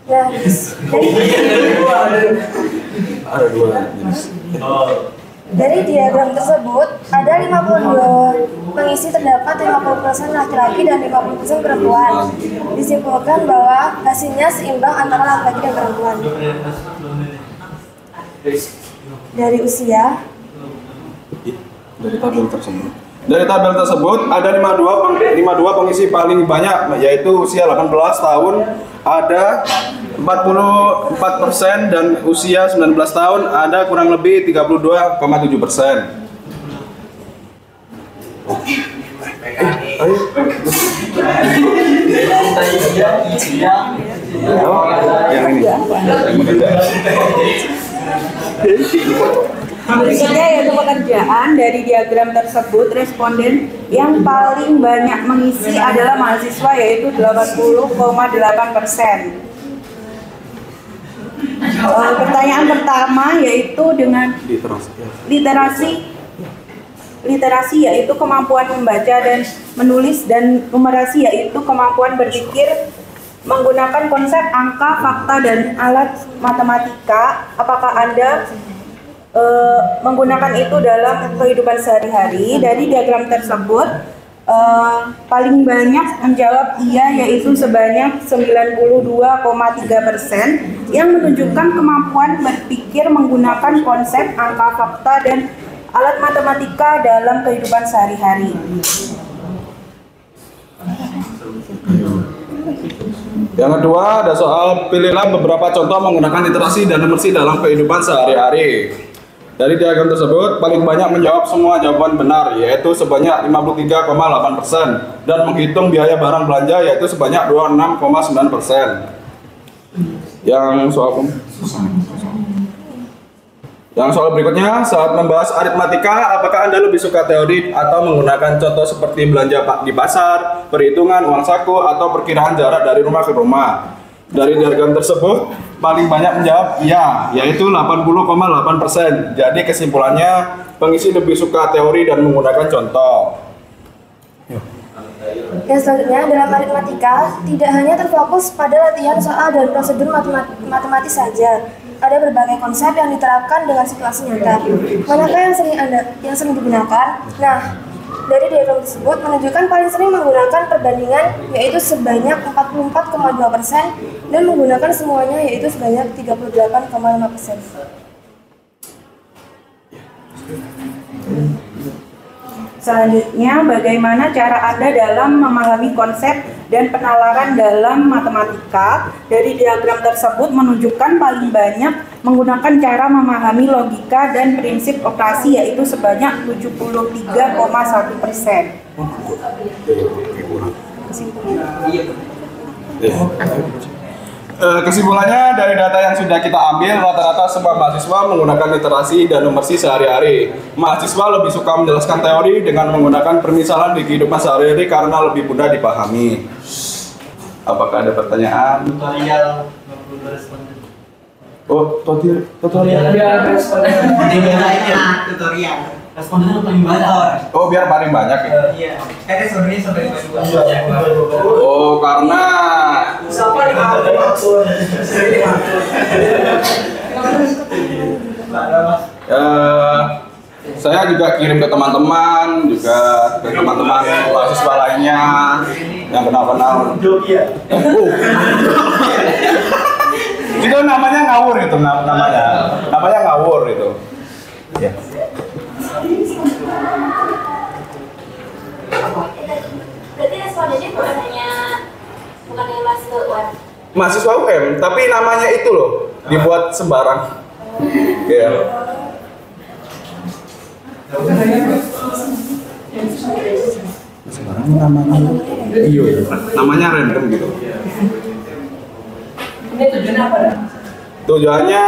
Nah, dari diagram tersebut, ada 52 pengisi terdapat 50% laki-laki dan 50% perempuan. Disimpulkan bahwa hasilnya seimbang antara laki-laki dan perempuan. Dari usia, Dari tabel tersebut ada 52 pengisi paling banyak, yaitu usia 18 tahun ada 44% dan usia 19 tahun ada kurang lebih 32,7%. Berikutnya yaitu pekerjaan. Dari diagram tersebut, responden yang paling banyak mengisi adalah mahasiswa, yaitu 80,8%. Pertanyaan pertama yaitu dengan literasi yaitu kemampuan membaca dan menulis, dan numerasi yaitu kemampuan berpikir menggunakan konsep angka, fakta, dan alat matematika. Apakah Anda menggunakan itu dalam kehidupan sehari-hari? Dari diagram tersebut, paling banyak menjawab iya, yaitu sebanyak 92,3%, yang menunjukkan kemampuan berpikir menggunakan konsep angka, fakta, dan alat matematika dalam kehidupan sehari-hari. Yang kedua ada soal pilihlah beberapa contoh menggunakan literasi dan numerasi dalam kehidupan sehari-hari. Dari diagram tersebut paling banyak menjawab semua jawaban benar, yaitu sebanyak 53,8%, dan menghitung biaya barang belanja yaitu sebanyak 26,9%. Yang soal berikutnya, saat membahas aritmatika, apakah Anda lebih suka teori atau menggunakan contoh seperti belanja di pasar, perhitungan uang saku, atau perkiraan jarak dari rumah ke rumah? Dari diagram tersebut, paling banyak menjawab ya, yaitu 80,8%. Jadi kesimpulannya, pengisi lebih suka teori dan menggunakan contoh. Yang selanjutnya, dalam aritmatika, tidak hanya terfokus pada latihan soal dan prosedur matematis saja. Ada berbagai konsep yang diterapkan dengan situasi nyata. Manakah yang sering digunakan? Nah, dari diagram tersebut menunjukkan paling sering menggunakan perbandingan, yaitu sebanyak 44,2%, dan menggunakan semuanya, yaitu sebanyak 38,5%. Selanjutnya, bagaimana cara Anda dalam memahami konsep dan penalaran dalam matematika? Dari diagram tersebut menunjukkan paling banyak menggunakan cara memahami logika dan prinsip operasi, yaitu sebanyak 73,1%. Kesimpulannya, dari data yang sudah kita ambil, rata-rata semua mahasiswa menggunakan literasi dan numerasi sehari-hari. Mahasiswa lebih suka menjelaskan teori dengan menggunakan permisalan di kehidupan sehari-hari karena lebih mudah dipahami. Apakah ada pertanyaan? Tutorial. Oh, tutorial. Tutorial. Respondennya paling banyak. Oh, biar paling banyak ya? Iya. Kan respondennya sampai banyak. Oh, karena Siapa nih saya juga kirim ke teman-teman, juga ke teman-teman mahasiswa lainnya yang kenal-kenal. Itu namanya ngawur itu, namanya ngawur itu. Ya. Berarti respondennya bukan hanya mahasiswa UM. Mahasiswa UM, tapi namanya itu loh dibuat sembarang. Ya. Sembarang namanya. Iya, namanya random gitu. Ini tujuannya apa? Tujuannya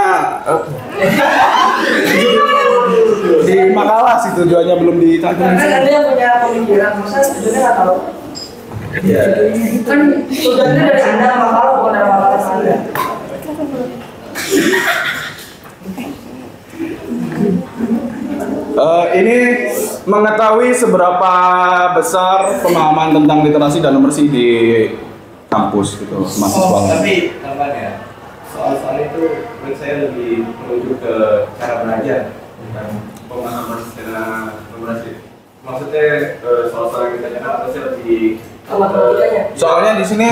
di makalah sih, tujuannya belum dicantumin. Kan ada yang punya pemikiran, masa tujuannya nggak tahu? Ya. Kan tujuannya dari Anda makalah, bukan dari makalah Anda. Ini mengetahui seberapa besar pemahaman tentang literasi dan numerasi di kampus gitu, mahasiswa. Tapi tampaknya soal-soal itu menurut saya lebih menuju ke cara belajar, bukan pemahaman secara numerasi. Maksudnya soal-soal yang kita kenal harusnya lebih. Soalnya di sini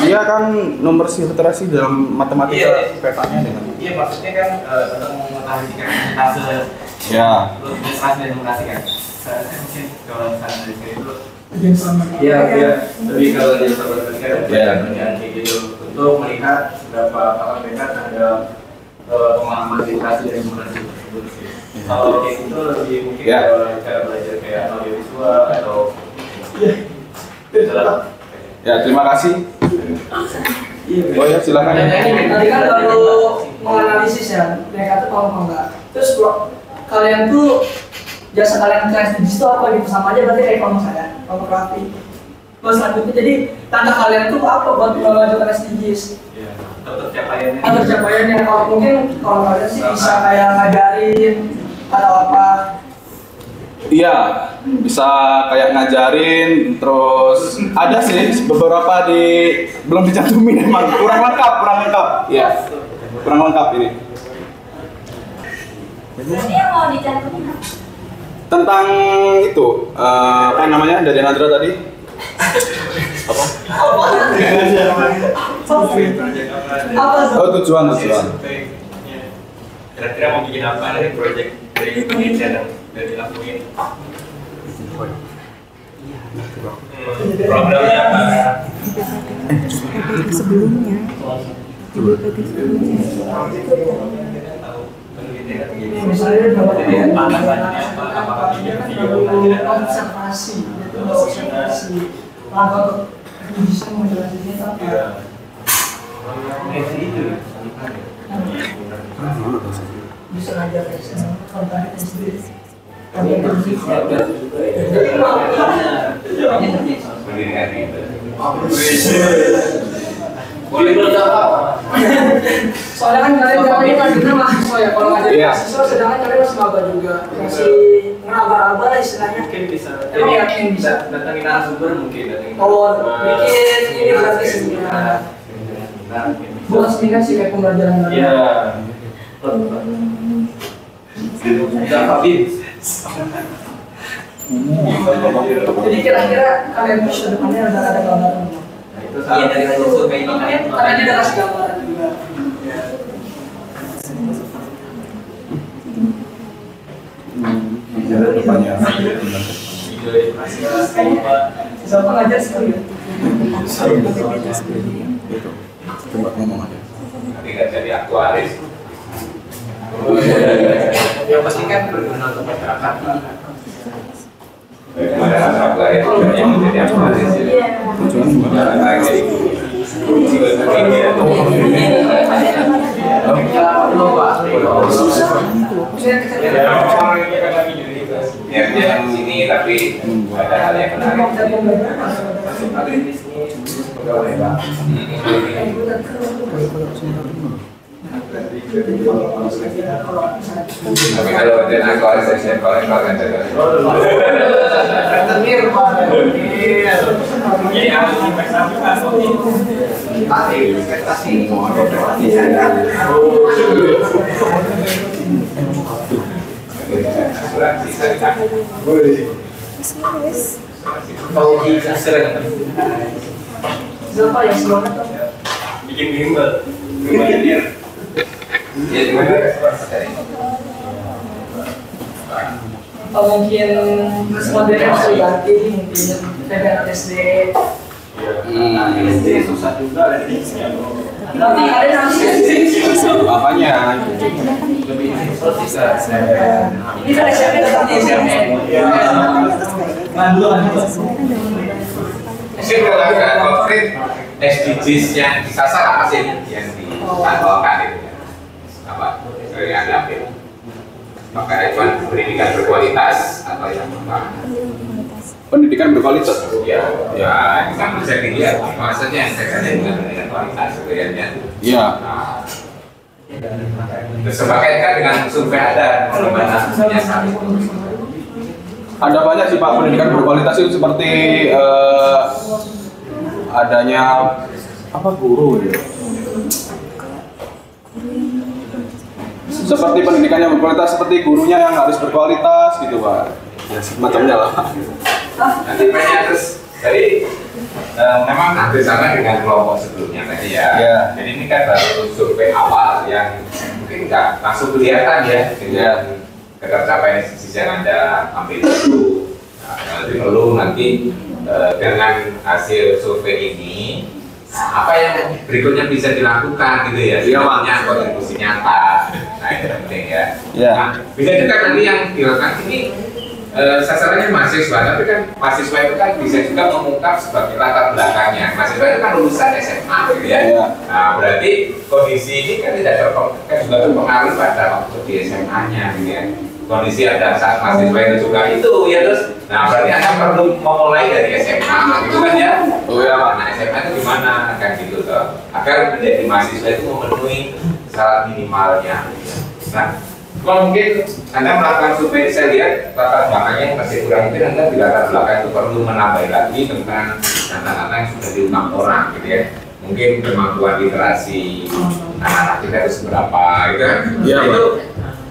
dia kan numerasi literasi dalam matematika petanya dengan. Iya, maksudnya kan untuk mengetahui persentase. Ya. Literasi dan numerasi kan. Seharusnya mungkin kalau misalnya dari sini itu. Iya, lebih kalau dia sahabat dan kayak gitu untuk melihat seberapa apakah mereka terhadap pemahaman literasi dan numerasi tersebut sih. Kalau kayak gitu lebih mungkin cara belajar kayak audiovisual atau ya, terima kasih. Oh ya, silakan. Tadi kan baru menganalisis ya, mereka tuh paham apa enggak. Terus kalian tuh jasa kalian ke SDGs itu apa gitu, sama aja berarti kayak kamu saya, fotografi. Terus selanjutnya jadi tanda kalian tuh apa buat melanjutkan SDGs? Iya, tercapaiannya. Tercapaiannya kalau mungkin kalau kalian sih bisa kayak ngajarin atau apa? Iya, bisa kayak ngajarin, terus ada sih beberapa belum dicantumin, emang kurang lengkap ya, kurang lengkap ini. Berarti yang mau dicantumin Tentang itu apa namanya dari Nadra tadi, oh tujuan. Kira-kira mau bikin apa dari proyek dari penelitian dari dilakuin? Programnya apa? Sebelumnya. Observasi, langkah bisa menjelaskannya tapi bisa ngajar kontak sendiri. Soalnya kan kalian mahasiswa ya, kalau ngajar mahasiswa sedangkan kalian masih maba juga, masih ngeraba-raba lah istilahnya. Mungkin bisa. Tapi yakin bisa datangin narasumber mungkin datangin. Oh, bikin ini berarti seminar. Bukan seminar sih kayak pembelajaran. Iya. Jadi kira-kira kalian bisa depannya ada gambaran. Iya dari hasil survei ini kalian Karena dia kasih gambaran juga. Siapa ngajar sekali ya? Coba ngomong aja. Nanti nggak jadi aktuaris. Yang pasti kan berguna untuk masyarakat. Ada aktuaris yang menjadi aktuaris. Tujuan yang sini tapi ada hal yang menarik. Tapi kalau ada aktuaris saya kolektor kan jaga. Siapa yang semangat? Bikin bimbel. Mungkin modelnya bisa diganti, mungkin TPN SD. SD susah juga. Tapi ada nanti apanya? ini kan SMP nanti SMP. Mungkin kalau agak konkret SDGs yang disasar apa sih yang ditanggalkan itu ya? Apa? Dari Anda ambil? Apakah itu pendidikan berkualitas atau yang apa? Pendidikan berkualitas. Ya, ya, itu kan bisa dilihat. Maksudnya yang saya katakan dengan pendidikan kualitas sebenarnya. Iya. Terus sebagaikan dengan survei ada bagaimana menyiasat itu? Ada banyak sih Pak, pendidikan berkualitas itu seperti adanya apa guru ya? Seperti pendidikan yang berkualitas, seperti gurunya yang harus berkualitas gitu Pak. Ya semacamnya lah. Nanti banyak terus tadi memang hampir sama dengan kelompok sebelumnya tadi ya. Ya. Jadi ini kan baru survei awal yang mungkin nggak langsung kelihatan ya dengan ketercapaian SDGs yang Anda ambil dulu. Nah, lebih perlu nanti dengan hasil survei ini apa yang berikutnya bisa dilakukan gitu ya, namanya kontribusi nyata. Nah itu penting ya. Nah, bisa juga nanti yang dilakukan ini sasarannya mahasiswa, tapi kan mahasiswa itu kan bisa juga mengungkap sebagai latar belakangnya. Mahasiswa itu kan lulusan SMA gitu ya. Nah berarti kondisi ini kan tidak kan juga berpengaruh pada waktu di SMA-nya gitu ya. Kondisi ada saat mahasiswa itu juga itu ya terus. Nah berarti Anda perlu memulai dari SMA gitu kan ya. Oh ya, nah SMA itu gimana kan gitu toh. Agar menjadi mahasiswa itu memenuhi syarat minimalnya. Nah Cuma mungkin Anda melakukan survei, saya lihat latar belakangnya masih kurang, mungkin Anda di latar belakang itu perlu menambah lagi tentang data-data yang sudah diungkap orang gitu ya. Mungkin kemampuan literasi anak-anak kita itu seberapa gitu kan. Iya, itu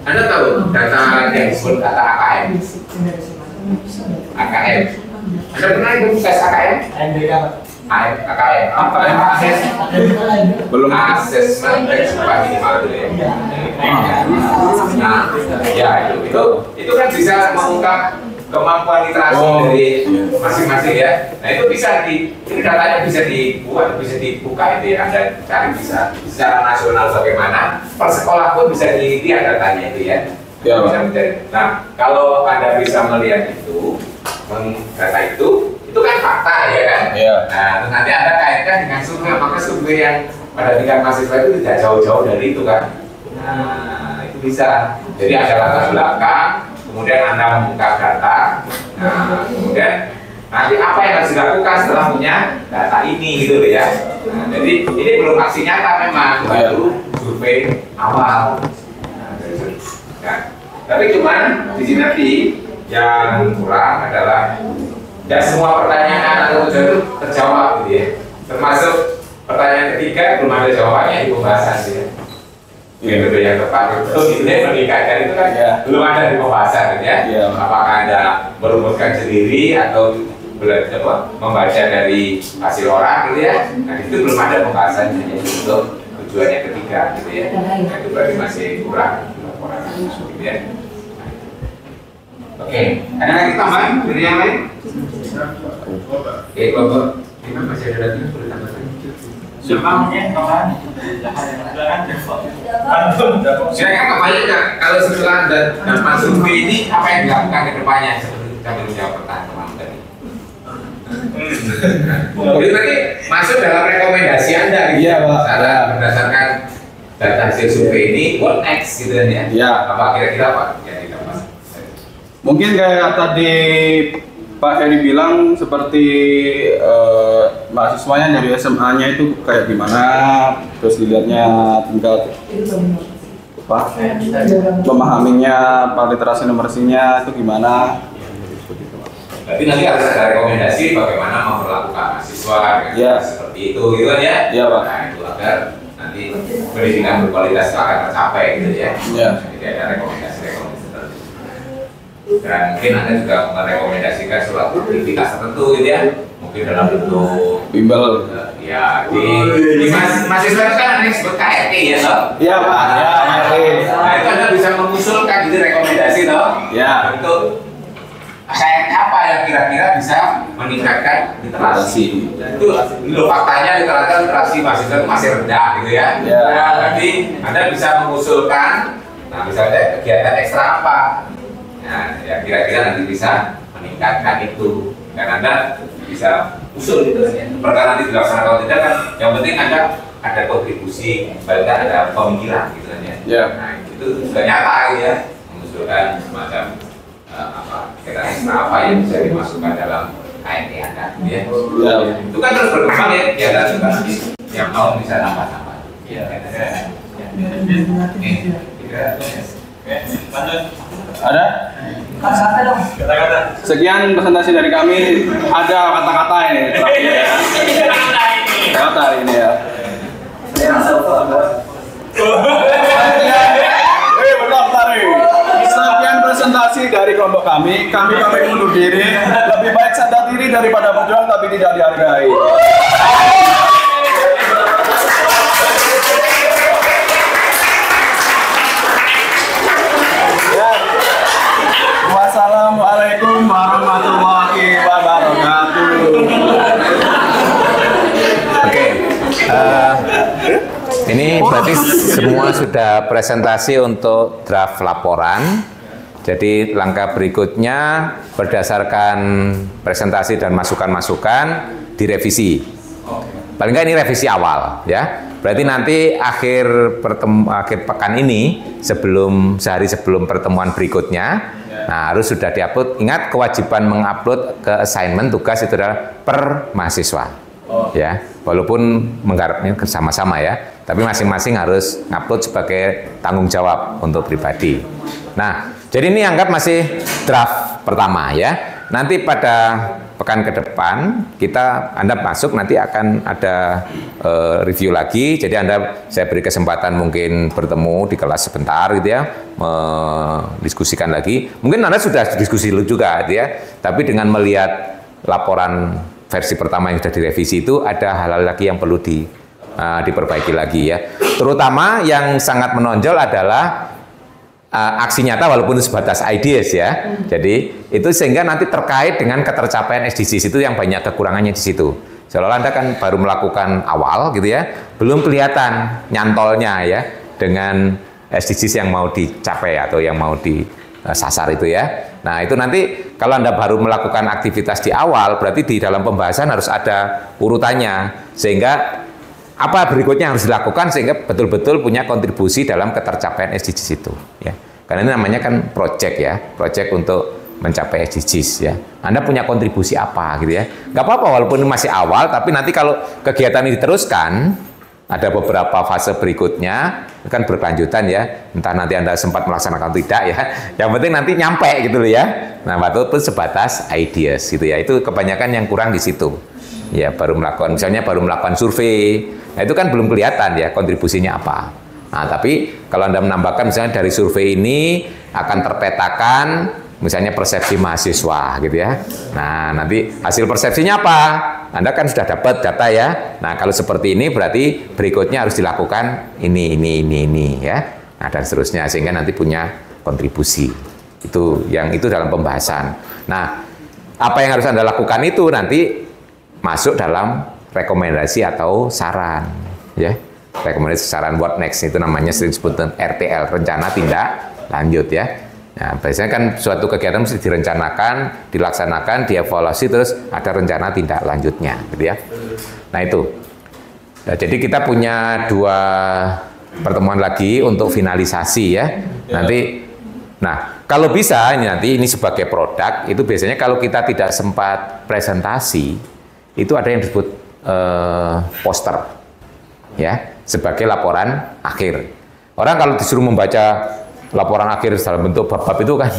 Anda tahu data yang disebut data AKM. AKM. Anda pernah ikut tes AKM? AKM. Apa yang akses? Belum asesmen ekspektasi minimal itu ya. Nah, ya itu kan bisa mengungkap kemampuan literasi dari masing-masing ya. Nah itu bisa ini datanya bisa dibuat, bisa dibuka itu ya. Anda cari bisa secara nasional bagaimana, per sekolah pun bisa dilihat datanya itu ya. Ya, bisa mencari. Nah kalau Anda bisa melihat itu, data itu kan fakta ya kan. Ya. Nah terus nanti Anda kaitkan dengan survei, maka survei yang pada tingkat mahasiswa itu tidak jauh-jauh dari itu kan. Nah itu bisa. Jadi ada latar belakang. Kemudian Anda membuka data, nah, kemudian nanti apa yang harus dilakukan setelah punya data ini gitu loh ya. Nah, jadi ini belum aksi nyata memang, baru survei awal. Nah, tapi cuman di sini nanti yang kurang adalah tidak semua pertanyaan atau tujuan itu terjawab gitu ya. Termasuk pertanyaan ketiga belum ada jawabannya di pembahasan gitu ya. Gitu yang tepat itu sebenarnya meningkatkan itu kan belum ada di pembahasan ya. Apakah Anda merumuskan sendiri atau belajar membaca dari hasil orang gitu ya. Nah itu belum ada pembahasannya ya, untuk tujuan yang ketiga gitu ya. Nah, itu berarti masih kurang laporan gitu ya. Oke, ada lagi tambahan dari yang lain? Oke, Bapak, kita masih ada lagi boleh tambah lagi. Silakan kebanyakan kalau setelah dan masuk ini apa yang dilakukan ke depannya seperti kita menjawab pertanyaan tadi. Jadi berarti masuk dalam rekomendasi Anda gitu. Iya, Pak. Berdasarkan data hasil survei ini, what next gitu kan ya? Iya. Apa kira-kira Pak yang kita bahas? Mungkin kayak tadi Pak Heri bilang seperti mahasiswanya dari SMA-nya itu kayak gimana, terus dilihatnya tingkat memahaminya, literasi numerasinya itu gimana. Berarti nanti harus ada rekomendasi bagaimana memperlakukan mahasiswa seperti itu gitu kan ya? Iya Pak. Nah itu agar nanti pendidikan berkualitas itu akan tercapai gitu ya. Iya. Jadi ada rekomendasi-rekomendasi. Dan mungkin Anda juga merekomendasikan suatu aktivitas tertentu gitu ya, mungkin dalam bentuk bimbel ya di mahasiswa itu kan ada yang disebut KRT ya toh? Iya Pak, ya KRT. Nah itu Anda bisa mengusulkan gitu rekomendasi toh? Ya. Untuk KRT apa yang kira-kira bisa meningkatkan literasi. Itu loh faktanya literasi mahasiswa itu masih rendah gitu ya. Nah berarti Anda bisa mengusulkan, nah misalnya kegiatan ekstra apa? Nah, ya kira-kira nanti bisa meningkatkan itu dan Anda bisa usul gitu ya. Perkara nanti dilaksanakan atau tidak kan, yang penting ada kontribusi, bahkan ada pemikiran gitu kan ya. Nah itu sudah nyata ya, mengusulkan semacam apa yang bisa dimasukkan dalam KNT Anda ya. Itu kan terus berkembang ya dan juga yang tahun bisa nambah-nambah. Ya. Ada? Kata-kata dong. Kata-kata. Sekian presentasi dari kami. Ada kata-kata ini. Kata ini ya. Bentar. Sekian presentasi dari kelompok kami. Kami undur diri. Lebih baik sadar diri daripada berjuang tapi tidak dihargai. Wassalamualaikum warahmatullahi wabarakatuh. Oke, ini berarti semua sudah presentasi untuk draft laporan. Jadi langkah berikutnya berdasarkan presentasi dan masukan-masukan direvisi. Paling nggak ini revisi awal ya. Berarti nanti akhir pekan ini sehari sebelum pertemuan berikutnya, nah harus sudah diupload. Ingat kewajiban mengupload ke assignment tugas itu adalah per mahasiswa. Ya, walaupun menggarapnya bersama-sama ya. Tapi masing-masing harus ngupload sebagai tanggung jawab untuk pribadi. Nah, jadi ini anggap masih draft pertama ya. Nanti pada pekan ke depan Anda masuk nanti akan ada review lagi. Jadi saya beri kesempatan mungkin bertemu di kelas sebentar gitu ya, mendiskusikan lagi. Mungkin Anda sudah diskusi dulu juga gitu ya. Tapi dengan melihat laporan versi pertama yang sudah direvisi itu ada hal-hal lagi yang perlu diperbaiki lagi ya. Terutama yang sangat menonjol adalah aksi nyata walaupun sebatas ideas ya. Jadi itu sehingga nanti terkait dengan ketercapaian SDGs itu yang banyak kekurangannya di situ. Seolah Anda kan baru melakukan awal gitu ya, belum kelihatan nyantolnya ya dengan SDGs yang mau dicapai atau yang mau disasar itu ya. Nah itu nanti kalau Anda baru melakukan aktivitas di awal, berarti di dalam pembahasan harus ada urutannya sehingga apa berikutnya harus dilakukan sehingga betul-betul punya kontribusi dalam ketercapaian SDGs itu ya. Karena ini namanya kan project ya, project untuk mencapai SDGs ya. Anda punya kontribusi apa gitu ya. Nggak apa-apa walaupun ini masih awal, tapi nanti kalau kegiatan ini diteruskan, ada beberapa fase berikutnya kan berkelanjutan ya. Entah nanti Anda sempat melaksanakan atau tidak ya. Yang penting nanti nyampe gitu loh ya. Nah, walaupun sebatas ideas gitu ya. Itu kebanyakan yang kurang di situ. Ya, baru melakukan survei. Nah, itu kan belum kelihatan ya kontribusinya apa. Nah, tapi kalau Anda menambahkan misalnya dari survei ini akan terpetakan misalnya persepsi mahasiswa gitu ya. Nah, nanti hasil persepsinya apa? Anda kan sudah dapat data ya. Nah, kalau seperti ini berarti berikutnya harus dilakukan ini ya. Nah, dan seterusnya sehingga nanti punya kontribusi. Itu dalam pembahasan. Nah, apa yang harus Anda lakukan itu nanti masuk dalam rekomendasi atau saran ya. Rekomendasi saran what next itu namanya sering disebut RTL, rencana tindak lanjut ya. Nah, biasanya kan suatu kegiatan mesti direncanakan, dilaksanakan, dievaluasi terus ada rencana tindak lanjutnya gitu ya. Nah, itu. Nah, jadi kita punya 2 pertemuan lagi untuk finalisasi ya. Nanti kalau bisa ini sebagai produk itu biasanya kalau kita tidak sempat presentasi itu ada yang disebut poster ya sebagai laporan akhir. Orang kalau disuruh membaca laporan akhir dalam bentuk bab-bab itu kan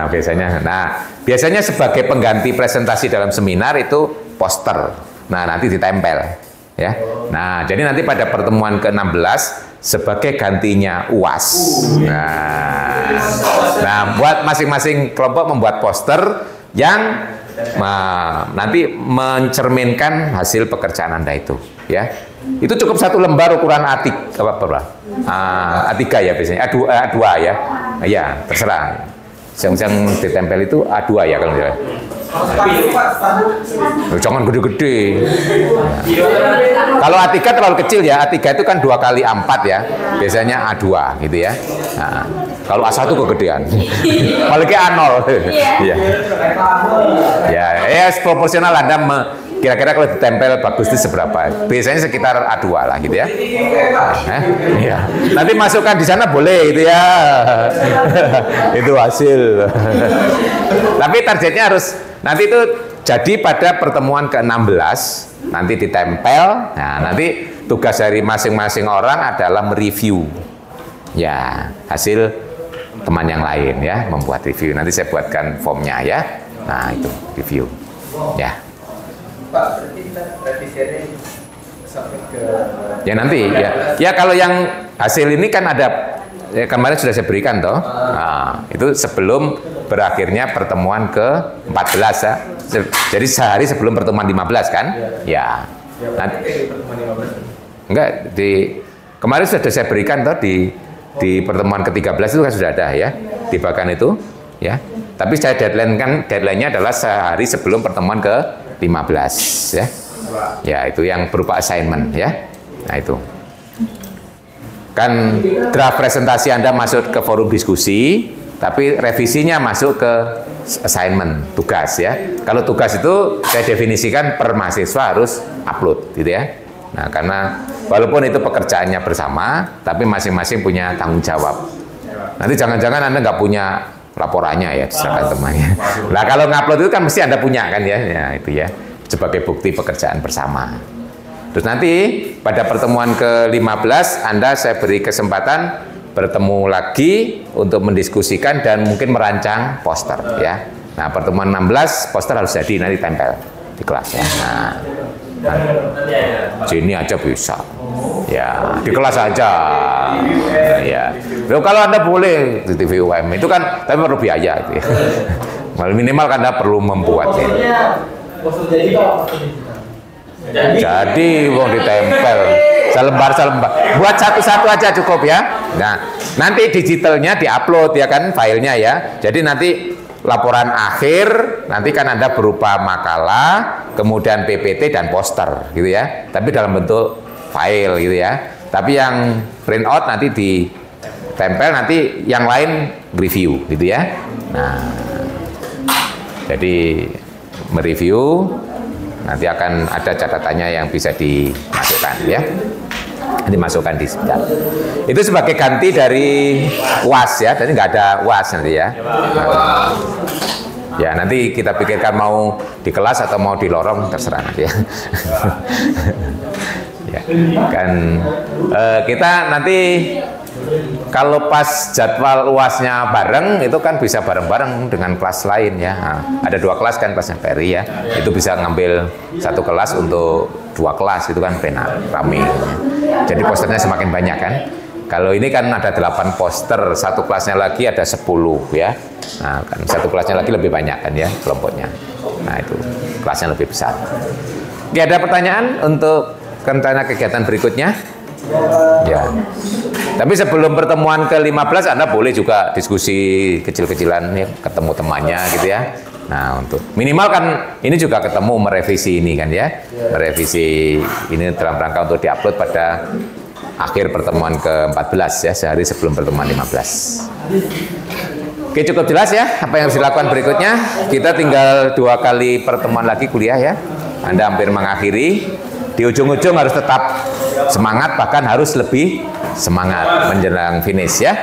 biasanya sebagai pengganti presentasi dalam seminar itu poster. Nah, nanti ditempel ya. Nah, jadi nanti pada pertemuan ke-16 sebagai gantinya UAS. Nah, buat masing-masing kelompok membuat poster yang nanti mencerminkan hasil pekerjaan Anda itu ya. Itu cukup 1 lembar ukuran A3 A3 ya biasanya A2 ya. Ya, terserah. Yang ditempel itu A2 ya kalau tidak. Jangan gede-gede. Kalau A3 terlalu kecil ya. A3 itu kan 2 kali A4 ya. Biasanya A2 gitu ya. Nah, kalau A1 kegedean. Apalagi A0. Ya, proporsional Anda kira-kira kalau ditempel bagus itu seberapa? Biasanya sekitar A2 lah gitu ya. Iya. Nanti masukkan di sana boleh gitu ya. Itu hasil. Tapi targetnya harus nanti itu jadi pada pertemuan ke-16 nanti ditempel. Nah, nanti tugas dari masing-masing orang adalah mereview ya hasil teman yang lain ya, membuat review. Nanti saya buatkan formnya ya. Nah, itu review ya. Pak, berarti kita revisiannya sampai ke ya nanti ya kalau yang hasil ini kan ada ya, kemarin sudah saya berikan toh. Nah, itu sebelum berakhirnya pertemuan ke-14 ya. Jadi sehari sebelum pertemuan 15 kan? Ya. Nanti enggak kemarin sudah saya berikan toh di pertemuan ke-13 itu kan sudah ada ya. Di bagian itu ya. Tapi saya deadline-nya adalah sehari sebelum pertemuan ke-15 ya. Ya, itu yang berupa assignment ya. Nah, itu. Kan draft presentasi Anda masuk ke forum diskusi, tapi revisinya masuk ke assignment, tugas ya. Kalau tugas itu saya definisikan per mahasiswa harus upload gitu ya. Nah, karena walaupun itu pekerjaannya bersama, tapi masing-masing punya tanggung jawab. Nanti jangan-jangan Anda nggak punya laporannya ya, diserahkan temannya. Nah, kalau ngupload itu kan mesti Anda punya kan ya, itu ya, sebagai bukti pekerjaan bersama. Terus nanti pada pertemuan ke-15 saya beri kesempatan bertemu lagi untuk mendiskusikan dan mungkin merancang poster ya. Nah, pertemuan 16 poster harus jadi nanti tempel di kelas ya. Nah, sini aja bisa. Ya, di kelas aja. Ya. Loh, kalau Anda boleh di TV UM itu kan tapi perlu biaya itu ya. Minimal kan Anda perlu membuatnya. Jadi wong ditempel selembar. Buat satu-satu aja cukup ya. Nah, nanti digitalnya diupload ya kan filenya ya. Jadi nanti laporan akhir nanti kan Anda berupa makalah, kemudian PPT dan poster gitu ya. Tapi dalam bentuk file gitu ya. Tapi yang print out nanti ditempel, nanti yang lain review gitu ya. Nah, jadi mereview nanti akan ada catatannya yang bisa dimasukkan ya. Dimasukkan di sidang. Itu sebagai ganti dari UAS ya, jadi nggak ada UAS nanti ya. Ya nanti kita pikirkan mau di kelas atau mau di lorong terserah nanti ya. Ya kan kita nanti kalau pas jadwal UASnya bareng itu kan bisa bareng-bareng dengan kelas lain ya. Nah, ada 2 kelas kan kelasnya Ferry ya. Itu bisa ngambil 1 kelas untuk 2 kelas itu kan benar rame. Jadi posternya semakin banyak kan. Kalau ini kan ada 8 poster, 1 kelasnya lagi ada 10 ya. Nah, kan 1 kelasnya lagi lebih banyak kan ya kelompoknya. Nah, itu kelasnya lebih besar. Oke, ada pertanyaan untuk rencana kegiatan berikutnya? Ya. Tapi sebelum pertemuan ke-15 Anda boleh juga diskusi kecil-kecilan ya, ketemu temannya gitu ya. Nah, untuk minimal kan ini juga ketemu merevisi ini kan ya. Merevisi ini dalam rangka untuk diupload pada akhir pertemuan ke-14 ya, sehari sebelum pertemuan 15. Oke, cukup jelas ya apa yang harus dilakukan berikutnya. Kita tinggal 2 kali pertemuan lagi kuliah ya. Anda hampir mengakhiri. Di ujung-ujung harus tetap semangat, bahkan harus lebih semangat menjelang finish ya.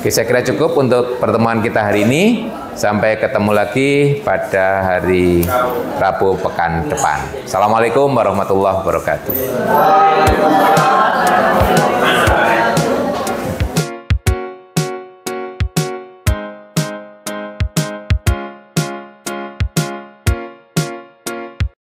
Oke, saya kira cukup untuk pertemuan kita hari ini. Sampai ketemu lagi pada hari Rabu pekan depan. Assalamualaikum warahmatullahi wabarakatuh.